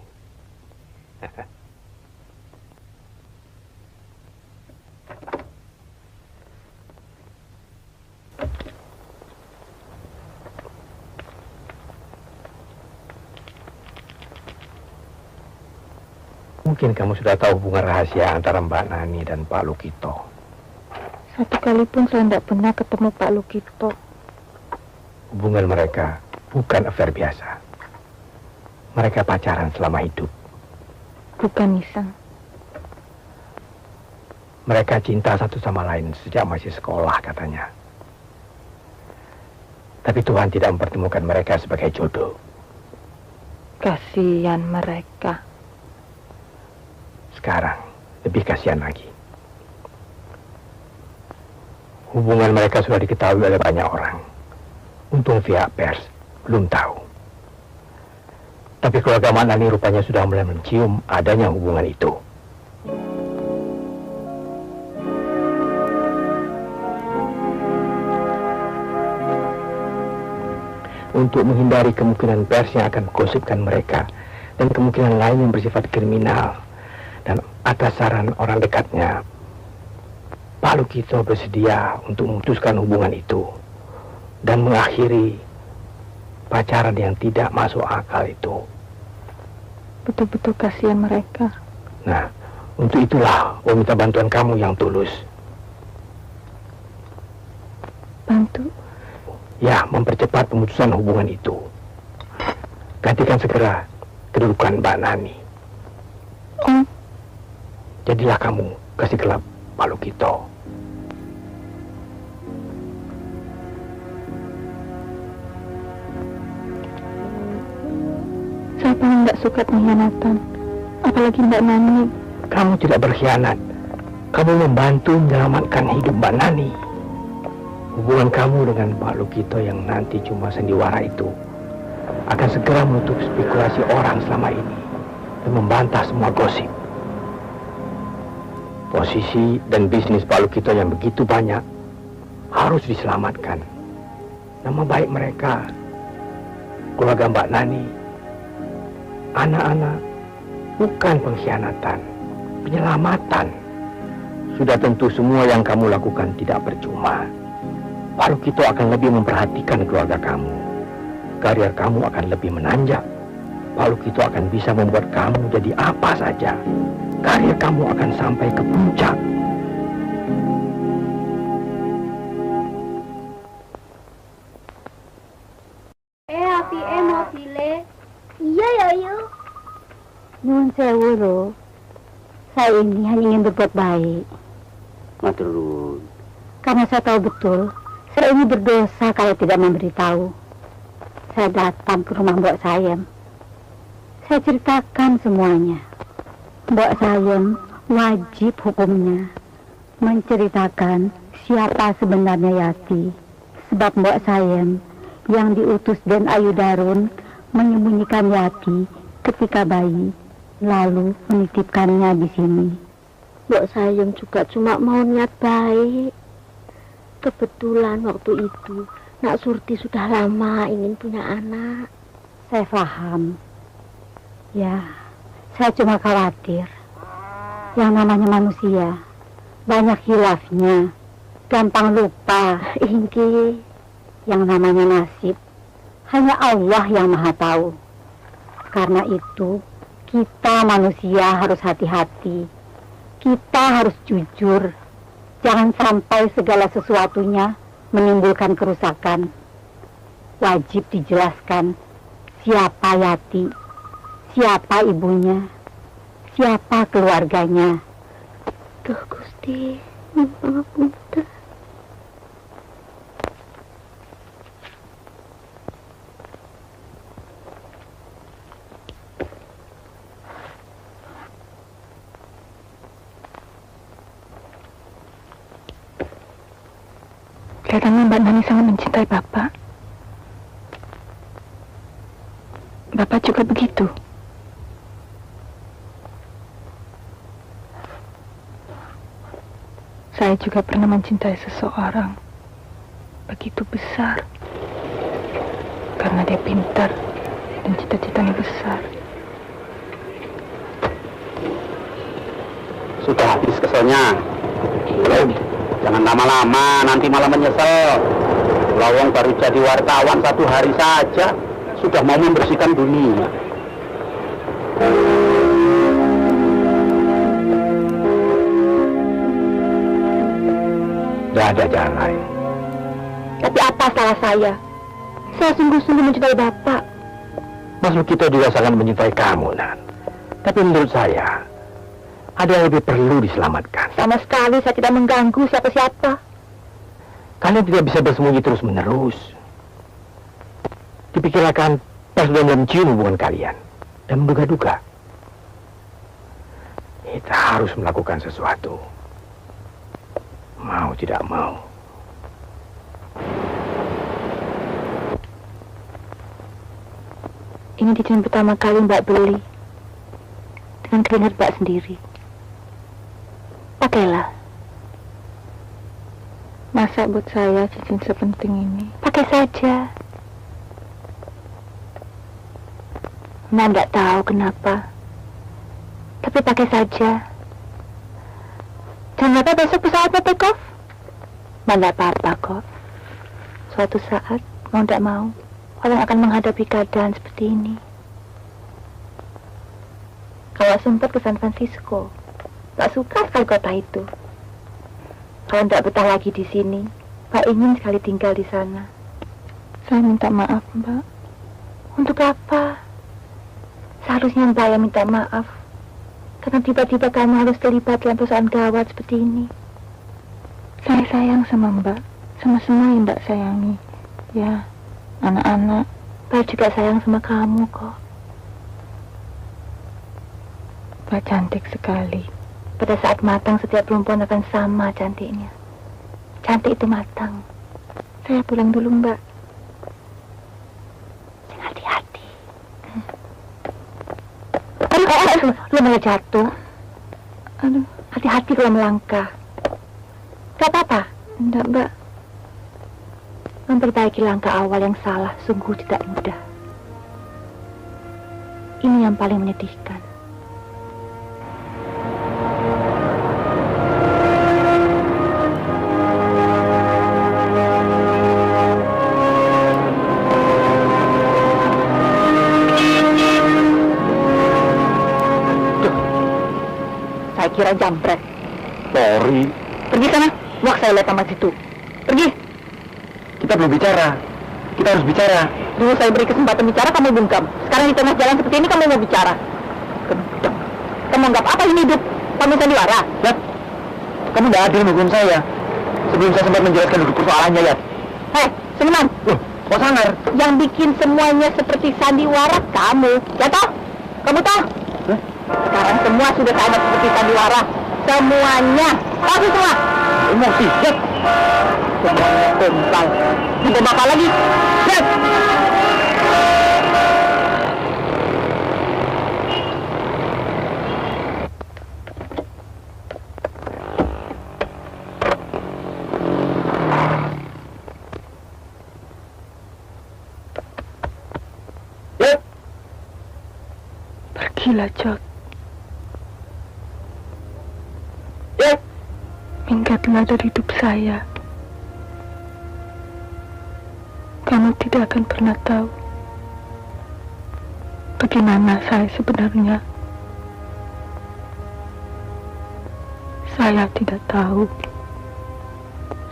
Mungkin kamu sudah tahu hubungan rahasia antara Mbak Nani dan Pak Lukito.
Satu kali pun saya tidak pernah ketemu Pak Lukito.
Hubungan mereka bukan affair biasa. Mereka pacaran selama hidup.
Bukan, Nisang.
Mereka cinta satu sama lain sejak masih sekolah katanya. Tapi Tuhan tidak mempertemukan mereka sebagai jodoh.
Kasihan mereka.
Sekarang lebih kasihan lagi. Hubungan mereka sudah diketahui oleh banyak orang. Untung pihak pers belum tahu. Tapi keluarga Mak Nani rupanya sudah mulai mencium adanya hubungan itu. Untuk menghindari kemungkinan pers yang akan menggosipkan mereka dan kemungkinan lain yang bersifat kriminal, dan atas saran orang dekatnya, Pak Lukito bersedia untuk memutuskan hubungan itu dan mengakhiri pacaran yang tidak masuk akal itu.
Betul-betul kasihan mereka.
Nah, untuk itulah Om minta bantuan kamu yang tulus.
Bantu?
Ya, mempercepat pemutusan hubungan itu. Gantikan segera kedudukan Mbak Nani.
Om.
Jadilah kamu kasih gelap Pak Lukito.
Saya paling nggak suka pengkhianatan. Apalagi Mbak Nani.
Kamu tidak berkhianat. Kamu membantu menyelamatkan hidup Mbak Nani. Hubungan kamu dengan Pak Lukito yang nanti cuma sandiwara itu akan segera menutup spekulasi orang selama ini dan membantah semua gosip. Posisi dan bisnis Pak Lukito yang begitu banyak harus diselamatkan. Nama baik mereka, keluarga Mbak Nani, anak-anak, bukan pengkhianatan, penyelamatan. Sudah tentu semua yang kamu lakukan tidak percuma. Pak Lukito akan lebih memperhatikan keluarga kamu. Karier kamu akan lebih menanjak. Pak Lukito akan bisa membuat kamu jadi apa saja. Karier kamu akan sampai ke puncak.
Api mau pilih. Iya, Yoyo.
Nyuwun sewu, Ro. Saya ini hanya ingin berbuat baik.
Matur nuwun.
Karena saya tahu betul, saya ini berdosa kalau tidak memberitahu. Saya datang ke rumah Mbok Sayem. Saya ceritakan semuanya. Mbok Sayem wajib hukumnya menceritakan siapa sebenarnya Yati. Sebab Mbok Sayem yang diutus Den Ayu Darun menyembunyikan Yati ketika bayi, lalu menitipkannya di sini.
Mbok Sayem juga cuma mau niat baik. Kebetulan waktu itu Nak Surti sudah lama ingin punya anak.
Saya paham. Ya, saya cuma khawatir. Yang namanya manusia banyak hilafnya, gampang lupa.
Ingki,
yang namanya nasib hanya Allah yang maha tahu. Karena itu kita manusia harus hati-hati. Kita harus jujur. Jangan sampai segala sesuatunya menimbulkan kerusakan. Wajib dijelaskan siapa Yati, siapa ibunya, siapa keluarganya.
Duh Gusti, ngapunten.
Kelihatannya Mbak Nani sangat mencintai Bapak. Bapak juga begitu. Saya juga pernah mencintai seseorang begitu besar. Karena dia pintar dan cita-citanya besar.
Sudah habis keselnya. Belum. Jangan lama-lama, nanti malah menyesal. Lawang baru jadi wartawan 1 hari saja, sudah mau membersihkan dunia.
Tidak ada jalan lain.
Tapi apa salah saya? Saya sungguh-sungguh mencintai Bapak.
Mas Lukito juga sangat mencintai kamu, Nan. Tapi menurut saya, ada yang lebih perlu diselamatkan.
Sama sekali saya tidak mengganggu siapa-siapa.
Kalian tidak bisa bersembunyi terus-menerus. Dipikirkan pas sudah mencium hubungan kalian dan menduga-duga. Kita harus melakukan sesuatu. Mau tidak mau.
Ini cincin pertama kali Mbak beli. Dengan keringat Mbak sendiri. Pakailah. Masa buat saya cincin sepenting ini? Pakai saja. Mbak nggak tahu kenapa. Tapi pakai saja. Jangan lupa besok pesawatnya take off. Mbak nggak apa-apa kok. Suatu saat, mau tidak mau, orang akan menghadapi keadaan seperti ini. Kalau sempat ke San Francisco, tak suka sekali kota itu. Kalau tidak betah lagi di sini, Pak ingin sekali tinggal di sana. Saya minta maaf, Mbak. Untuk apa? Seharusnya Mbak yang minta maaf. Karena tiba-tiba kamu harus terlibat dalam persoalan gawat seperti ini. Saya sayang sama Mbak, sama semua yang Mbak sayangi. Ya, anak-anak. Mbak juga sayang sama kamu kok. Mbak cantik sekali. Pada saat matang, setiap perempuan akan sama cantiknya. Cantik itu matang. Saya pulang dulu, Mbak. Hati-hati. Aduh, lu malah jatuh. Aduh, hati-hati kalau melangkah. Gak apa-apa? Enggak, Mbak. Memperbaiki langkah awal yang salah sungguh tidak mudah. Ini yang paling menyedihkan. Saya kira jambret.
Sorry.
Pergi sana. Wah, saya lihat sama situ. Pergi.
Kita belum bicara. Kita harus bicara.
Dulu saya beri kesempatan bicara, kamu bungkam. Sekarang di tengah jalan seperti ini, kamu mau bicara. Gendeng. Kamu anggap apa ini hidup? Kamu sandiwara?
Yat, kamu tidak adil menghukum saya. Sebelum saya sempat menjelaskan duduk persoalannya, Yat.
Hei, Seneman.
Loh, kok sangar?
Yang bikin semuanya seperti sandiwara kamu. Ya toh? Kamu toh? Sekarang semua sudah sama seperti sandiwara. Semuanya. Langsung semua.
Emosi, Yat.
Semuanya kumpal. Tidak apa lagi. Yat.
Yat.
Pergilah, Jod.
Yat.
Minggatlah dari hidup saya. Kamu tidak akan pernah tahu bagaimana saya sebenarnya. Saya tidak tahu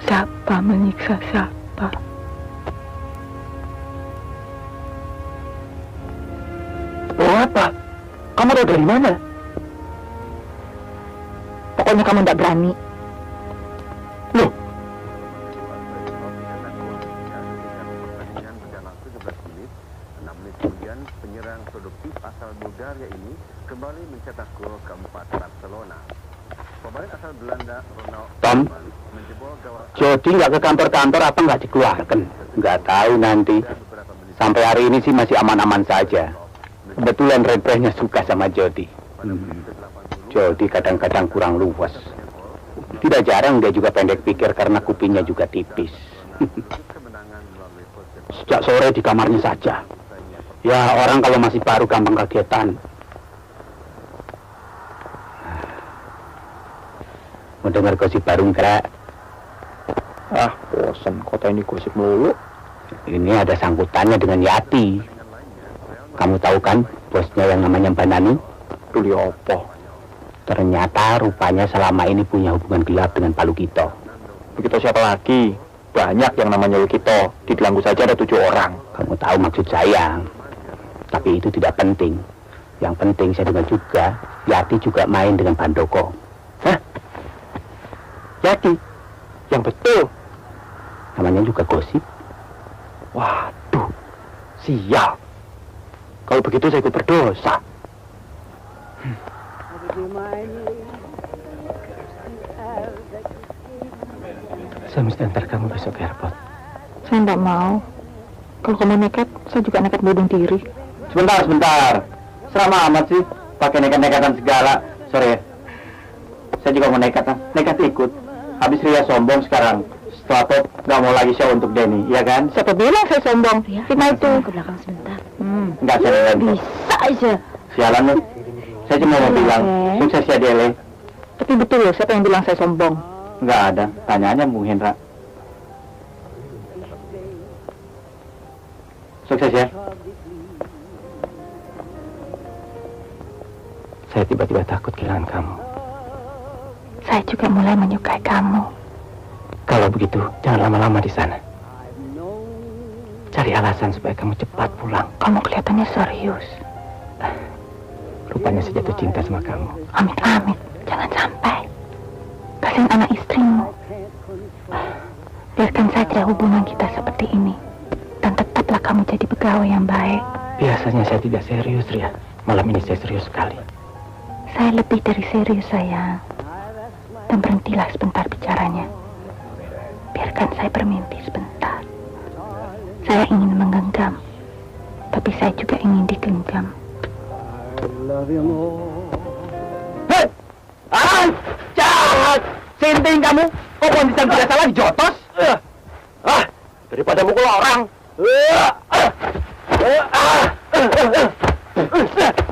siapa menyiksa siapa.
Oh, apa? Kamu tahu dari mana?
Pokoknya kamu tidak berani.
Loh,
kemudian penyerang produktif asal Bulgaria ini kembali mencetak gol keempat Barcelona. Pemain asal Belanda Ronald
Tom,
menjebol gawang.
Jody nggak ke kantor-kantor apa nggak dikeluarkan? Nggak tahu nanti. Sampai hari ini sih masih aman-aman saja. Kebetulan Redbrandnya suka sama Jody. Jody kadang-kadang kurang luas. Tidak jarang dia juga pendek pikir karena kupingnya juga tipis. Sejak sore di kamarnya saja. Ya, orang kalau masih baru gampang kagetan. Mau dengar gosip baru enggak?
Ah, bosan. Kota ini gosip mulu.
Ini ada sangkutannya dengan Yati. Kamu tahu kan bosnya yang namanya Mbak Nani?
Duli opo.
Ternyata rupanya selama ini punya hubungan gelap dengan Pak Lukito.
Lukito siapa lagi? Banyak yang namanya Lukito. Di Delanggu saja ada 7 orang.
Kamu tahu maksud saya. Tapi itu tidak penting. Yang penting saya dengar juga, Yati juga main dengan Bandoko.
Hah? Yati? Yang betul?
Namanya juga gosip.
Waduh, sial. Kalau begitu saya ikut berdosa.
Saya mesti antar kamu besok ke airport.
Saya tidak mau. Kalau kamu nekat, saya juga nekat bunuh diri.
Sebentar. Serama amat sih. Pakai nekat-nekatan segala. Sorry ya. Saya juga mau nekat, nekat ikut. Habis Ria sombong sekarang. Setelah top, nggak mau lagi show untuk Denny, iya kan?
Siapa bilang saya sombong?
Ya,
Fitnah itu.
ke belakang sebentar.
Nggak saya
Bisa aja.
Sialan lu. Saya cuma mau bilang, sukses ya Dele.
Tapi betul loh, siapa yang bilang saya sombong?
Nggak ada. Tanya aja Bung Hendra. Sukses ya. Saya tiba-tiba takut kehilangan kamu.
Saya juga mulai menyukai kamu.
Kalau begitu, jangan lama-lama di sana. Cari alasan supaya kamu cepat pulang.
Kamu kelihatannya serius.
Rupanya saya jatuh cinta sama kamu.
Amit-amit, jangan sampai. Kasihan anak istrimu. Biarkan saja hubungan kita seperti ini. Dan tetaplah kamu jadi pegawai yang baik.
Biasanya saya tidak serius, Ria. Malam ini saya serius sekali.
Saya lebih dari serius, sayang. Dan berhentilah sebentar bicaranya. Biarkan saya bermimpi sebentar. Saya ingin menggenggam, tapi saya juga ingin digenggam.
Hei! Jahat! Sinting kamu! Kok kondisi tidak salah dijotos?
Daripada mukul orang.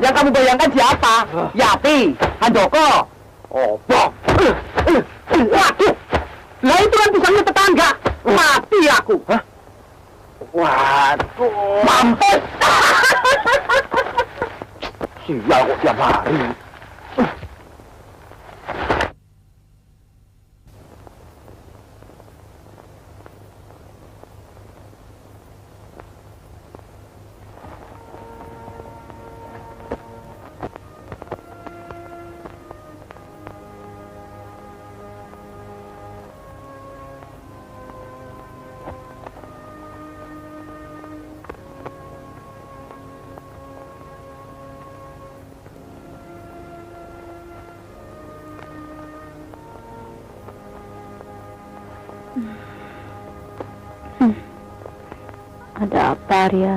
Yang kamu bayangkan siapa? Yati, Handoko, Obok. Waduh! Lah itu kan pisangnya tetangga. Mati aku. Hah?
Waduh.
Mampus!
Sial kok tiap hari.
Ada apa, Arya?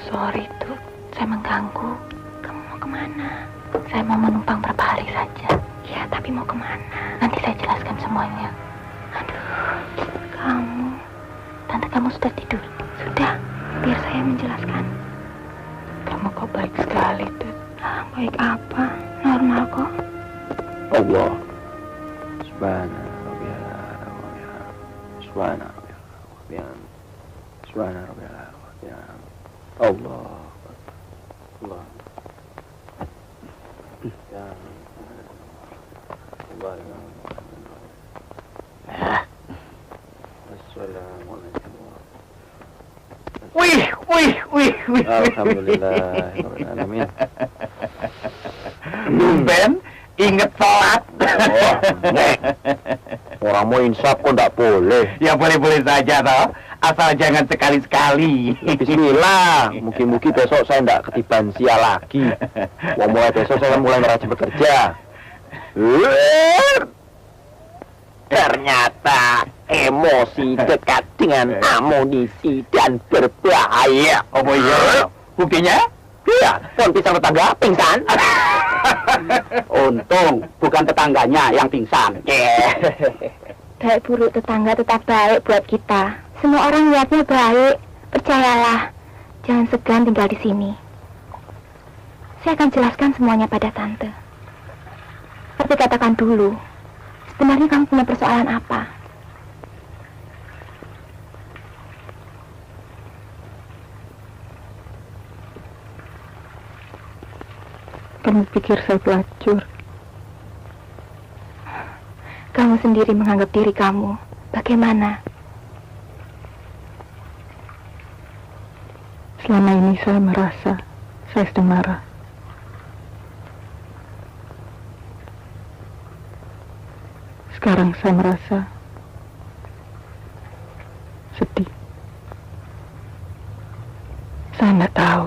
Sorry, Tut. Saya mengganggu. Kamu mau kemana? Saya mau menumpang beberapa hari saja. Ya, tapi mau kemana? Nanti saya jelaskan semuanya. Aduh, kamu. Tante kamu sudah tidur. Sudah, biar saya menjelaskan. Kamu kok baik sekali, Tut. Baik apa? Normal kok.
Allah. Allah. Allah.
Wih.
Alhamdulillah. Amin.
Ben, inget sholat.
Oh, orang mau insaf kok nggak boleh.
Ya boleh-boleh saja toh. Asal jangan sekali-sekali.
Bismillah. Mungkin-mungkin besok saya nggak ketiban sial lagi. Mau mulai besok saya mulai rajin bekerja.
Ternyata emosi dekat dengan amunisi dan berbahaya.
Oh iya? Buktinya?
Iya, pohon pisang tetangga pingsan.
Untung bukan tetangganya yang pingsan.
Baik buruk tetangga tetap baik buat kita. Semua orang lihatnya baik. Percayalah, jangan segan tinggal di sini. Saya akan jelaskan semuanya pada Tante. Tapi katakan dulu, sebenarnya kamu punya persoalan apa? Kamu pikir saya pelacur? Kamu sendiri menganggap diri kamu bagaimana? Selama ini saya merasa saya sedang marah. Sekarang saya merasa sedih. Saya nggak tahu.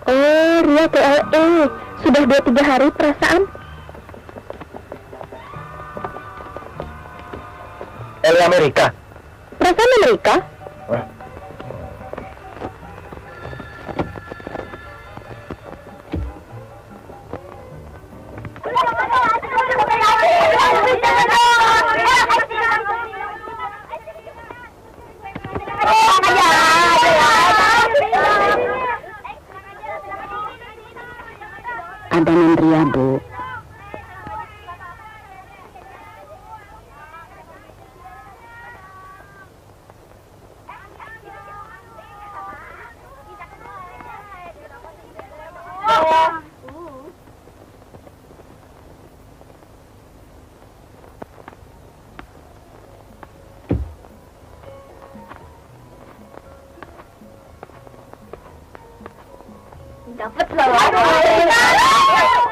Oh, Ria ke LA. Sudah 2-3 hari perasaan.
LA Amerika.
Perasaan Amerika?
Oh,
Bu.
Dapat loh.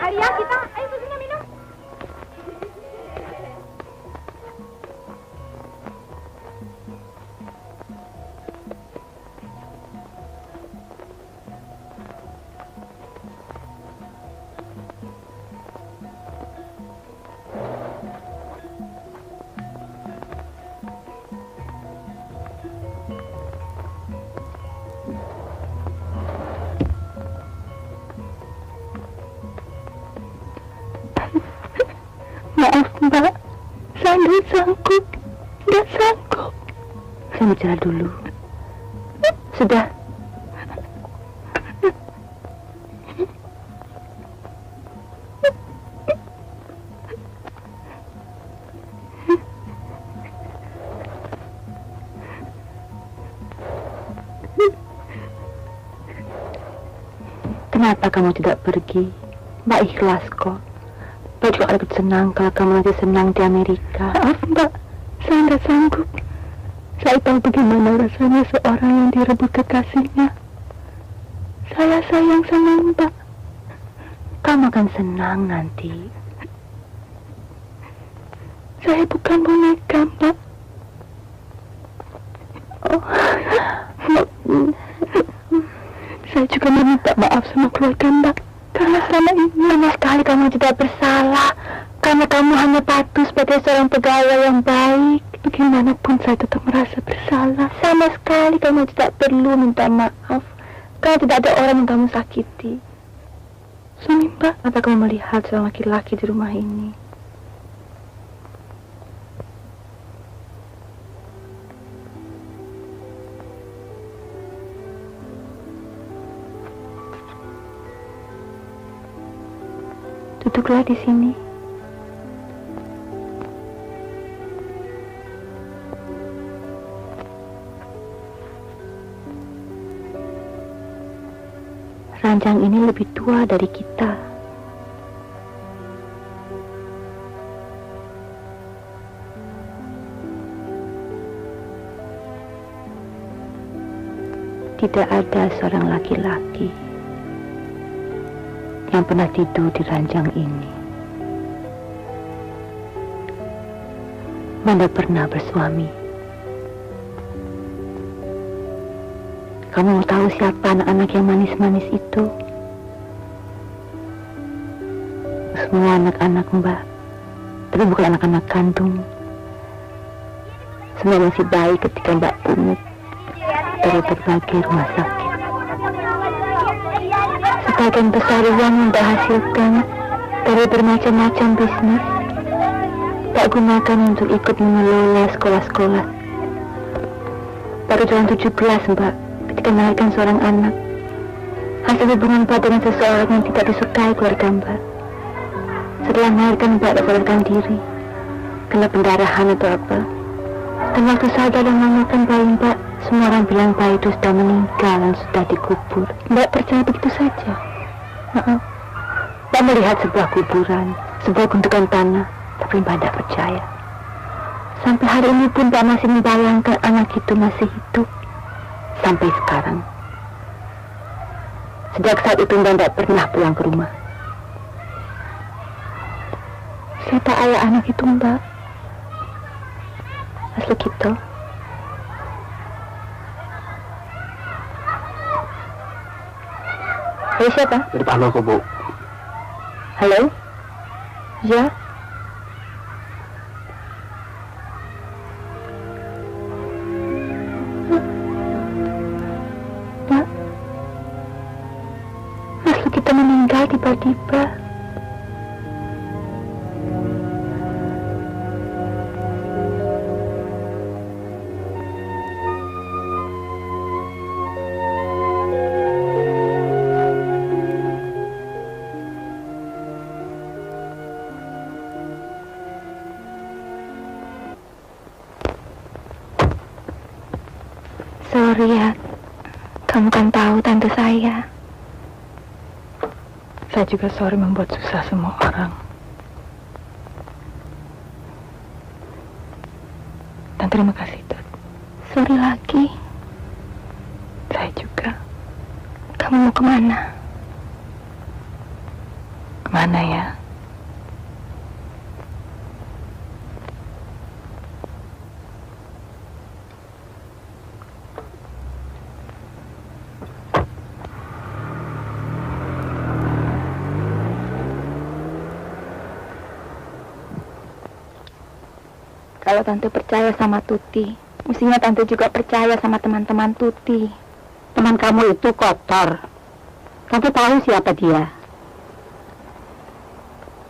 Alia, kita, ayo susunya minum.
Maaf Mbak, saya nggak sanggup.
Saya bicara dulu. Sudah. Kenapa kamu tidak pergi? Mbak ikhlas kok. Mbak juga akan senang kalau kamu nanti senang di Amerika.
Maaf Mbak, saya nggak sanggup. Saya tahu bagaimana rasanya seorang yang direbut kekasihnya. Saya sayang sama Mbak.
Kamu akan senang nanti.
Saya bukan boneka Mbak. Oh. Saya juga meminta maaf sama keluarga Mbak. Karena selama ini
sama sekali kamu tidak bersalah. Karena kamu hanya patuh sebagai seorang pegawai yang baik.
Bagaimanapun saya tetap merasa bersalah.
Sama sekali kamu tidak perlu minta maaf. Karena tidak ada orang yang kamu sakiti.
Suami Mbak,
apa kamu melihat seorang laki-laki di rumah ini?
Duduklah di sini.
Ranjang ini lebih tua dari kita. Tidak ada seorang laki-laki yang pernah tidur di ranjang ini. Mana pernah bersuami. Kamu mau tahu siapa anak-anak yang manis-manis itu? Semua anak-anak Mbak, tapi bukan anak-anak kandung. Semua masih bayi ketika Mbak pungut dari berbagai rumah sakit. Sebagian besar uang yang Mbak hasilkan dari bermacam-macam bisnis tak gunakan untuk ikut mengelola sekolah-sekolah. Baru jalan 17 Mbak ketika melahirkan seorang anak. Hasil hubungan Mbak dengan seseorang yang tidak disukai keluarga Mbak. Setelah melahirkan Mbak tak sadarkan diri, kena pendarahan atau apa. Dan waktu sadar dan melahirkan bayi Mbak, semua orang bilang bayi itu sudah meninggal dan sudah dikubur. Mbak percaya begitu saja? Maaf, Mbak melihat sebuah kuburan, sebuah gundukan tanah, tapi Mbak tidak percaya. Sampai hari ini pun Mbak masih membayangkan anak itu masih hidup. Sampai sekarang. Sejak saat itu Mbak tidak pernah pulang ke rumah.
Siapa ayah anak itu Mbak?
Asli gitu. Halo, siapa?
Dari Pak Handoko, Bu.
Halo? Ya?
Mbak, Mas kita meninggal tiba-tiba.
Sorry ya, kamu kan tahu tante saya. Saya juga sorry membuat susah semua orang. Dan terima kasih, Tut. Sorry lagi. Saya juga. Kamu mau kemana? Kemana ya? Kalau Tante percaya sama Tuti, mestinya Tante juga percaya sama teman-teman Tuti.
Teman kamu itu kotor. Tante tahu siapa dia.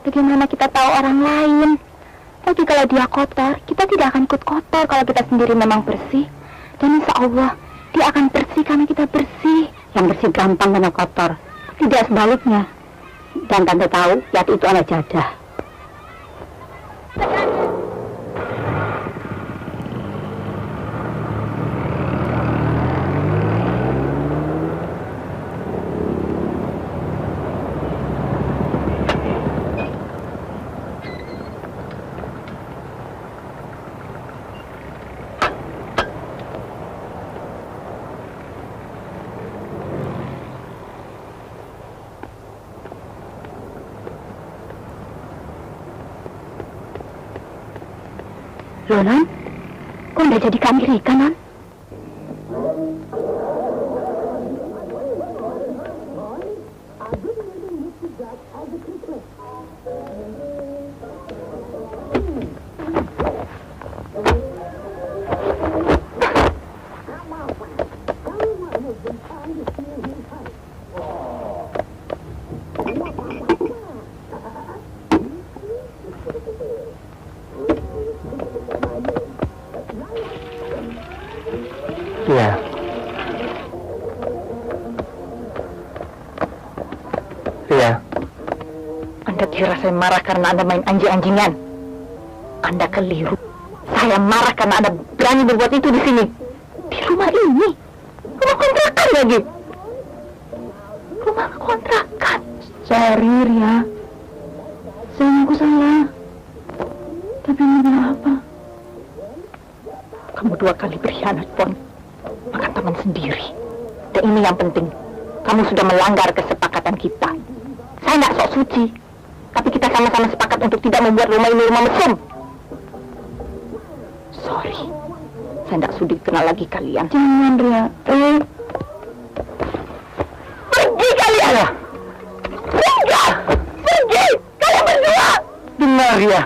Bagaimana kita tahu orang lain? Lagi kalau dia kotor, kita tidak akan ikut kotor kalau kita sendiri memang bersih. Dan insya Allah, dia akan bersih karena kita bersih.
Yang bersih gampang karena kotor. Tidak sebaliknya. Dan Tante tahu, Yati itu anak jadah.
Non, kok udah jadi ke Amerika, Non?
Iya. Iya.
Anda kira saya marah karena Anda main anjing-anjingan? Anda keliru. Saya marah karena Anda berani berbuat itu di sini. Di rumah ini. Rumah kontrakan lagi. Rumah kontrakan. Sorry, Ria. Saya ngaku salah. Tapi ini apa? Kamu 2 kali berkhianat, Pon. Makan teman sendiri. Dan ini yang penting. Kamu sudah melanggar kesepakatan kita. Saya nggak sok suci. Tapi kita sama-sama sepakat untuk tidak membuat rumah ini rumah mesum. Sorry. Saya nggak sudi kenal lagi kalian. Jangan, Ria. Pergi kalian! Tinggal! Pergi! Kalian berdua!
Dengar ya,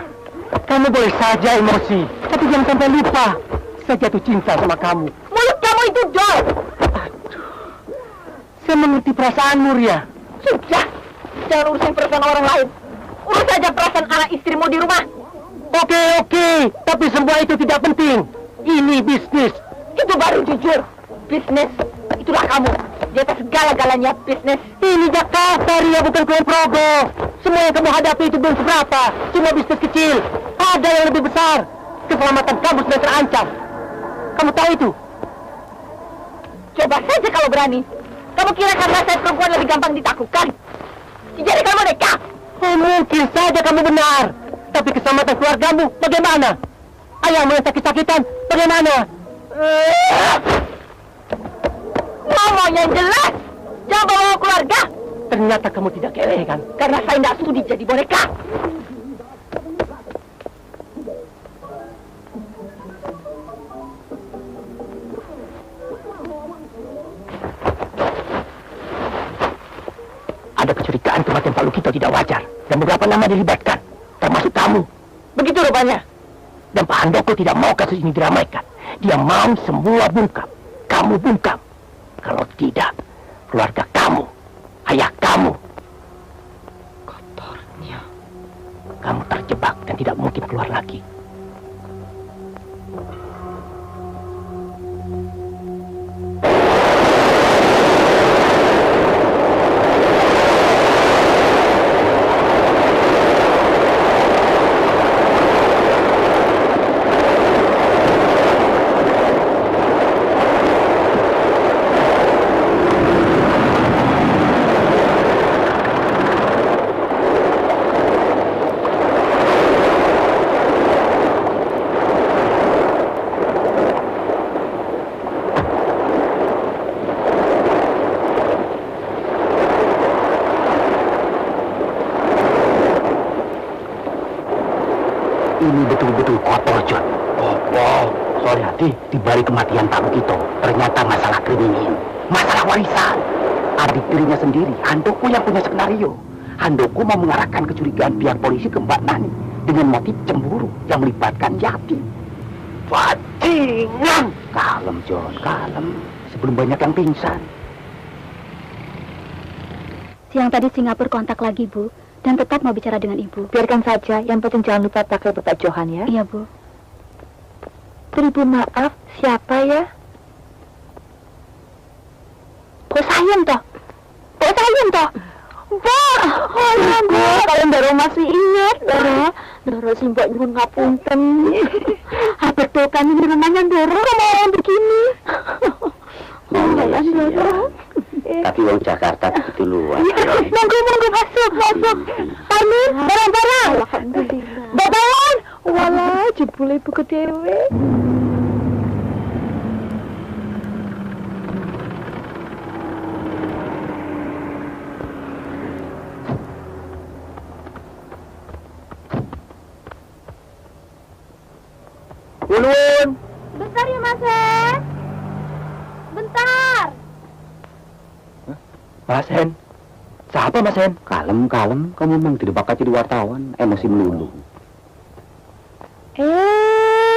kamu boleh saja emosi, tapi jangan sampai lupa. Saya jatuh cinta sama kamu.
Mulut kamu itu dol!
Saya mengerti perasaanmu, Ria.
Sudah! Jangan urusin perasaan orang lain. Urus saja perasaan anak istrimu di rumah.
Oke, tapi semua itu tidak penting. Ini bisnis.
Itu baru jujur. Bisnis, itulah kamu. Di atas segala-galanya bisnis.
Ini Jakarta, Ria, bukan Kulon Progo. Semua yang kamu hadapi itu belum seberapa. Cuma bisnis kecil. Ada yang lebih besar. Keselamatan kamu sedang terancam. Kamu tahu itu?
Coba saja kalau berani. Kamu kira karena saya perempuan lebih gampang ditaklukkan? Jadi kamu nekat.
Mungkin saja kamu benar. Tapi keselamatan keluargamu bagaimana? Ayahmu yang sakit-sakitan bagaimana?
Ngomong yang jelas. Jangan bawa keluarga.
Ternyata kamu tidak kere kan?
Karena saya tidak sudi jadi boneka.
Ada kecurigaan kematian Pak Lukito tidak wajar. Dan beberapa nama dilibatkan. Termasuk kamu.
Begitu rupanya.
Dan Pak Handoko tidak mau kasus ini diramaikan. Dia mau semua bungkam. Kamu bungkam. Kalau tidak, keluarga kamu, ayah kamu.
Kotornya.
Kamu terjebak dan tidak mungkin keluar lagi.
ini betul-betul kotor, John. Kotor? Sore hati, di balik kematian Pak Bukito, ternyata masalah kriminal, masalah warisan. Adik tirinya sendiri, Handoko yang punya skenario. Handoko mau mengarahkan kecurigaan pihak polisi ke Mbak Nani dengan motif cemburu yang melibatkan Yati. Bajingan! Kalem, John, kalem. Sebelum banyak yang pingsan.
Siang tadi Singapura kontak lagi, Bu. Dan tetap mau bicara dengan Ibu.
Biarkan saja, yang penting jangan lupa pakai Bapak Johan ya.
Iya, Bu.
Beribu maaf, siapa ya? Bos Sayem toh? Bos Sayem toh? Mbak! Oh ya, Mbak. Kalau Doro masih ingat, Doro sih Mbak nyuruh ngapunten. Betul kan ini namanya Doro, mau begini. Oh ya, Doro.
Tapi orang Jakarta begitu luas.
Monggo masuk. Parmin, barang-barang.
Alhamdulillah.
Babawan. Walah, jebule ibu kedewe.
Ulun.
Bentar ya, Mas. Bentar.
Mas Hen. Siapa Mas Hen?
Kalem. Kamu memang tidak bakal jadi wartawan. Emosi melulu.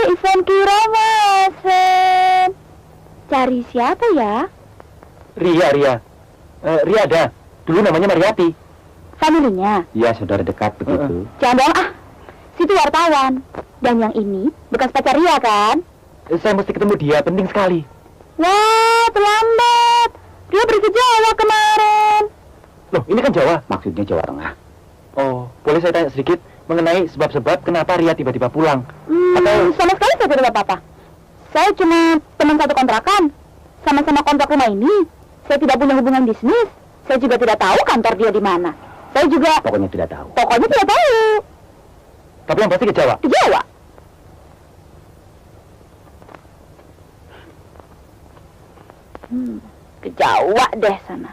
Ivan kira Mas. Cari siapa ya?
Ria. Ria ada. Dulu namanya Mariati.
Familinya?
Ya, saudara dekat begitu.
Jangan bohong ah. Situ wartawan. Dan yang ini bekas pacar Ria kan?
Saya mesti ketemu dia, penting sekali.
Wah, terlambat. Dia pergi ke Jawa kemarin.
Loh, ini kan Jawa.
Maksudnya Jawa Tengah.
Oh, boleh saya tanya sedikit mengenai sebab-sebab kenapa Ria tiba-tiba pulang? Atau
Sama sekali saya tidak apa-apa. Saya cuma teman satu kontrakan. Sama-sama kontrak rumah ini. Saya tidak punya hubungan bisnis. Saya juga tidak tahu kantor dia di mana. Saya juga...
Pokoknya tidak tahu.
Pokoknya tidak tahu.
tapi yang pasti ke Jawa?
Ke Jawa. Ke Jawa deh sana.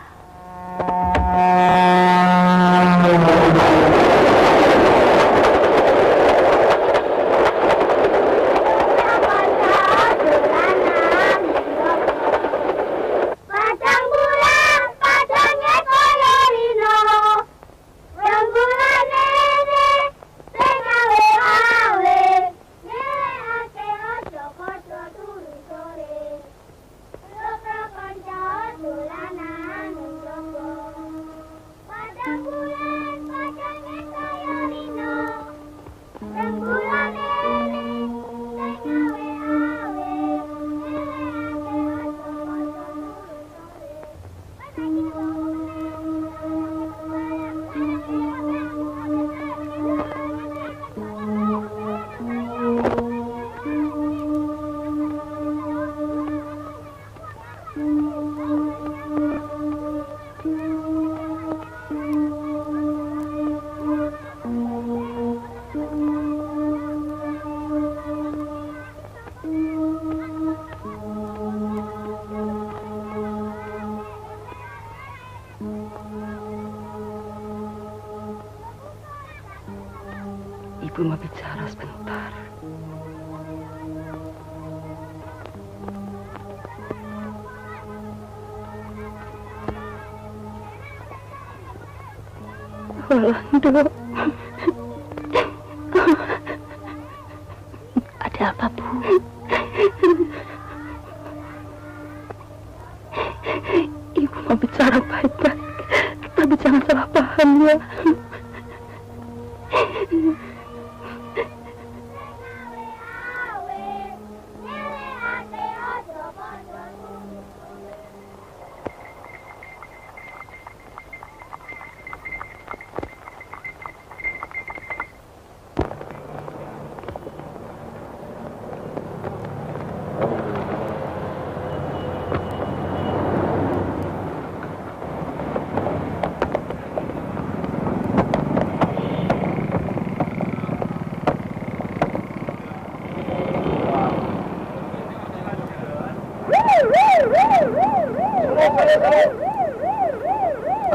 Ibu mau bicara sebentar.
Walando. Ada apa, Bu? Ibu mau bicara baik-baik, tapi jangan salah paham ya.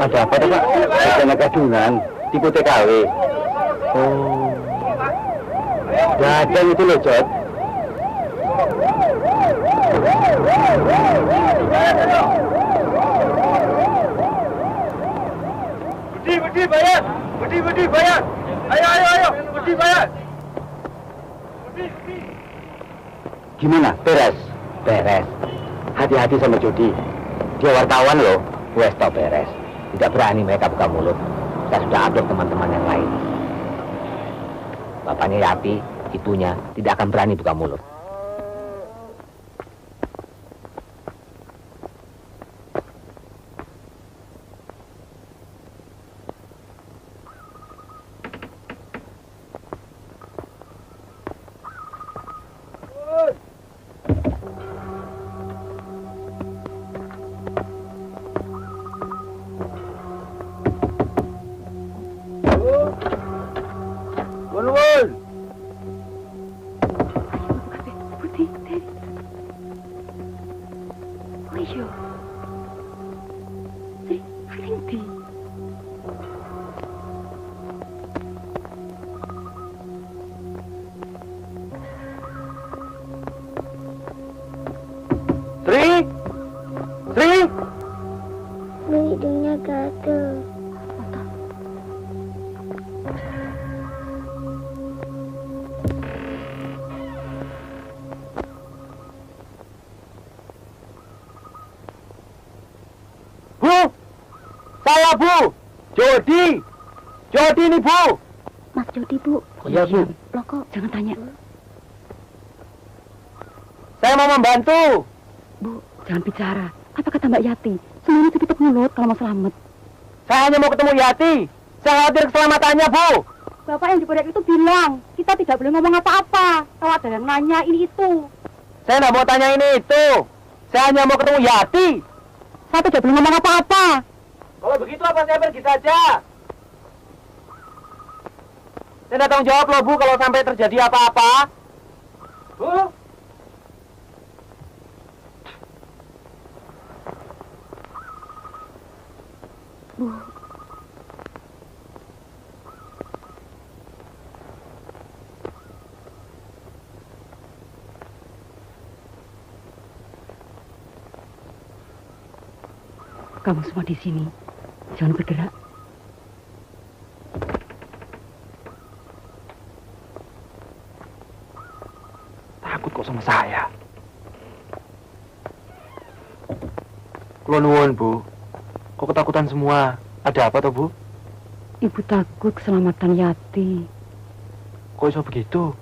Ada apa, Pak? Rencana gadungan, tipe TKW.
Oh. Gadang itu loh, Jod. Budi bayar. Budi bayar. Ayo. Budi bayar. Gimana? Beres. Hati-hati sama Jody. Dia wartawan loh. Wes tau beres. Tidak berani mereka buka mulut. Saya sudah atur teman-teman yang lain. Bapaknya Yati, ibunya tidak akan berani buka mulut.
Sri, hidungnya gatel.
Bu, saya Bu, Jody ini Bu.
Mas Jody, Bu.
Iya Bu.
Loh kok
Jangan tanya.
Saya mau membantu.
Bu, jangan bicara. Apa kata Mbak Yati? Semuanya tutup mulut kalau mau selamat.
Saya hanya mau ketemu Yati. Saya khawatir keselamatannya, Bu.
Bapak yang di proyek itu bilang, kita tidak boleh ngomong apa-apa. Kalau ada yang nanya ini itu.
Saya nggak mau tanya ini itu. Saya hanya mau ketemu Yati.
Saya tidak boleh ngomong apa-apa.
Kalau begitu apa saya pergi saja? Saya nggak tanggung jawab loh, Bu, kalau sampai terjadi apa-apa. Bu.
Bu. Kamu semua di sini. Jangan bergerak.
Takut kok sama saya. Kula nuwun, Bu. Kok ketakutan semua? Ada apa toh, Bu?
Ibu takut keselamatan Yati.
Kok iso begitu?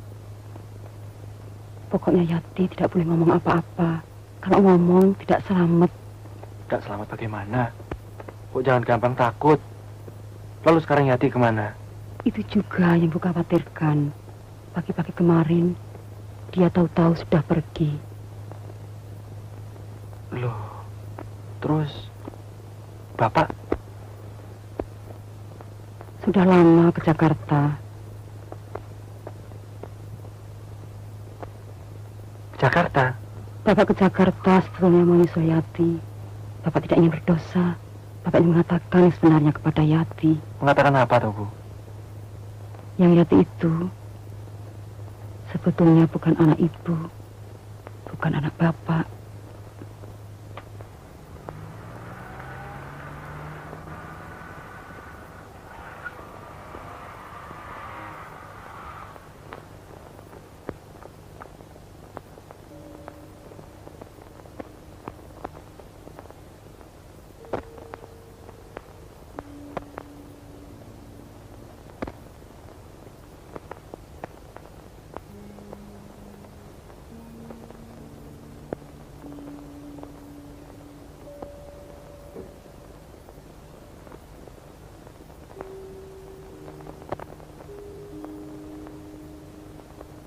Pokoknya Yati tidak boleh ngomong apa-apa. Kalau ngomong tidak selamat.
Tidak selamat bagaimana? Kok jangan gampang takut? Lalu sekarang Yati kemana?
Itu juga yang Bu khawatirkan. Pagi-pagi kemarin, dia tahu-tahu sudah pergi.
Loh, terus Bapak?
Sudah lama ke Jakarta.
Jakarta?
Bapak ke Jakarta sebetulnya mau nyusul Yati. Bapak tidak ingin berdosa. Bapak ingin mengatakan yang sebenarnya kepada Yati.
Mengatakan apa toh, Bu?
Yang Yati itu sebetulnya bukan anak ibu, bukan anak bapak.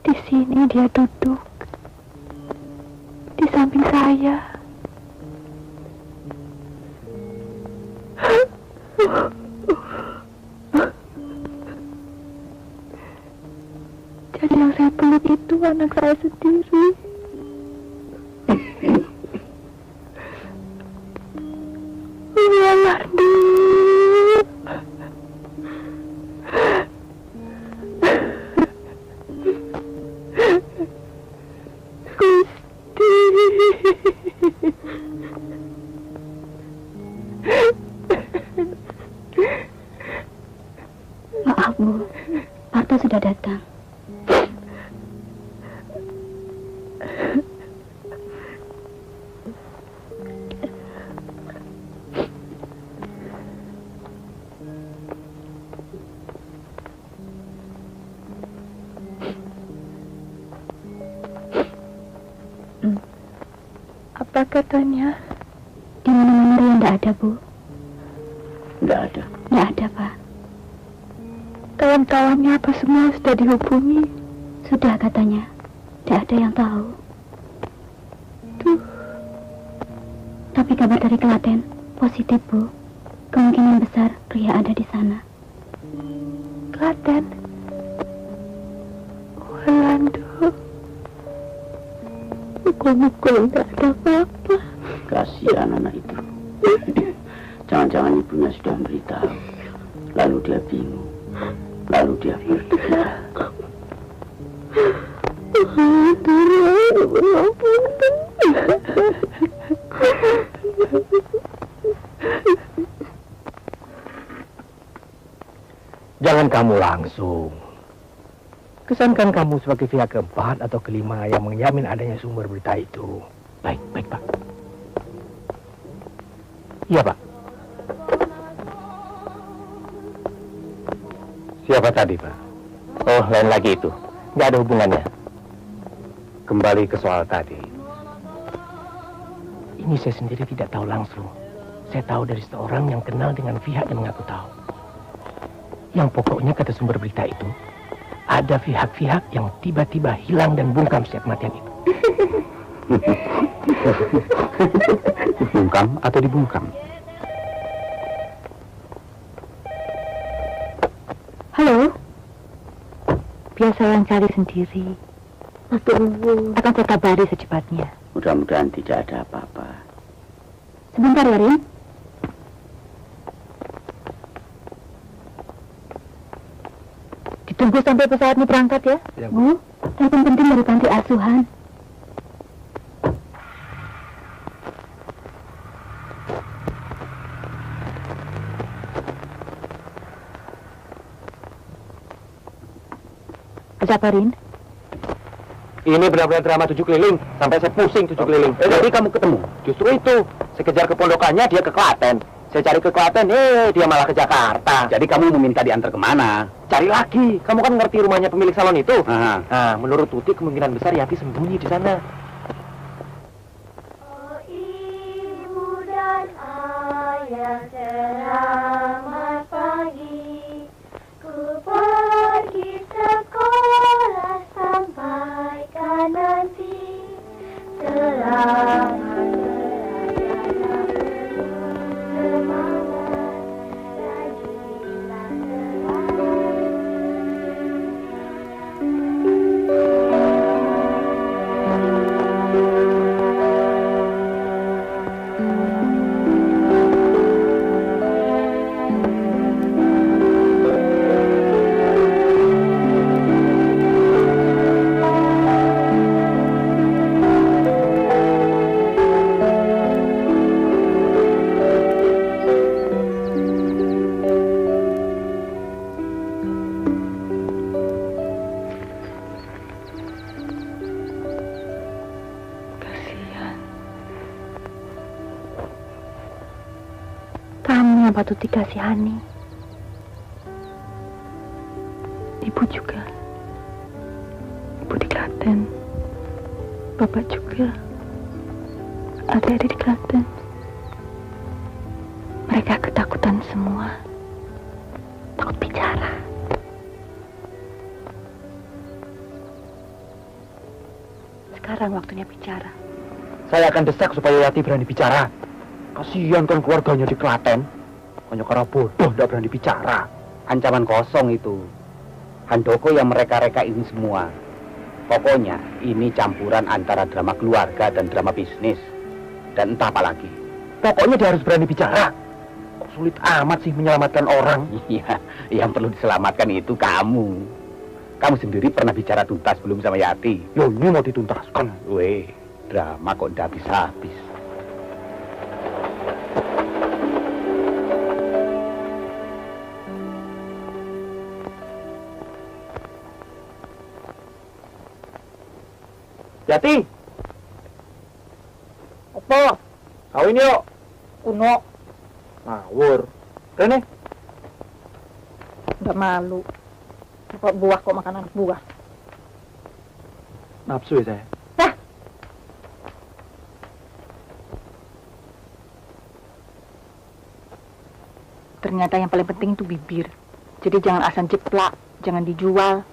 Di sini dia duduk di samping saya. Jadi yang saya peluk itu anak saya sendiri. Lardi.
Apa katanya?
Di mana-mana dia tidak ada, Bu.
Tidak ada.
Tidak ada, Pak.
Kawan-kawannya apa semua sudah dihubungi?
Sudah katanya. Tidak ada yang tahu.
Tuh.
Tapi kabar dari Klaten positif, Bu. Kemungkinan besar Ria ada di sana.
Klaten? Walando. Mukul-mukul nggak ada apa-apa.
Kasihan anak itu. Jangan-jangan ibunya sudah memberitahu. Lalu dia bingung. Lalu dia berduka.
Jangan kamu langsung. Kesankan kamu sebagai pihak keempat atau kelima yang menjamin adanya sumber berita itu. Baik, baik, Pak. Iya, Pak.
Siapa tadi, Pak? Oh, lain lagi itu. Nggak ada hubungannya. Kembali ke soal tadi.
Ini saya sendiri tidak tahu langsung. Saya tahu dari seorang yang kenal dengan pihak yang mengaku tahu. Yang pokoknya kata sumber berita itu, ada pihak-pihak yang tiba-tiba hilang dan bungkam sejak kematian itu.
Bungkam atau dibungkam?
Halo? Biar saya yang cari sendiri. Akan saya kabari secepatnya.
Mudah-mudahan tidak ada apa-apa.
Sebentar ya, Rin.
Ditunggu sampai pesawatnya berangkat ya.
Ya,
Bu, telepon penting dari panti asuhan.
Ada apa, Rin?
Ini benar-benar drama 7 keliling. Sampai saya pusing 7 keliling. Jadi kamu ketemu? Justru itu. Saya kejar ke pondokannya, dia ke Klaten. Saya cari ke Klaten, dia malah ke Jakarta. Jadi kamu meminta diantar kemana? Cari lagi. Kamu kan ngerti rumahnya pemilik salon itu. Nah, menurut Tuti kemungkinan besar Yati sembunyi di sana.
Oh, ibu dan ayah, selamat pagi. Ku pergi sekolah sampaikan nanti. Selamat
Kamu yang patut dikasihani. Ibu juga. Ibu di Klaten. Bapak juga. Adik-adik di Klaten. Mereka ketakutan semua. Takut bicara. Sekarang waktunya bicara.
Saya akan desak supaya Yati berani bicara. Kasihan kan keluarganya di Klaten. Hanya karena bodoh tidak berani bicara. Ancaman kosong itu. Handoko yang mereka-reka ini semua. Pokoknya ini campuran antara drama keluarga dan drama bisnis. Dan entah apa lagi. Pokoknya dia harus berani bicara. Kok sulit amat sih menyelamatkan orang? Iya, yang perlu diselamatkan itu kamu. Kamu sendiri pernah bicara tuntas belum sama Yati? Loh, ini mau dituntaskan. Weh, drama kok tidak habis-habis. Yati! Apa? Kawin yuk.
Kuno.
Ngawur. Rene.
Udah malu. Bapak buah kok makan anak buah.
Nafsu ya saya.
Ternyata yang paling penting itu bibir. Jadi jangan asal jeplak, jangan dijual.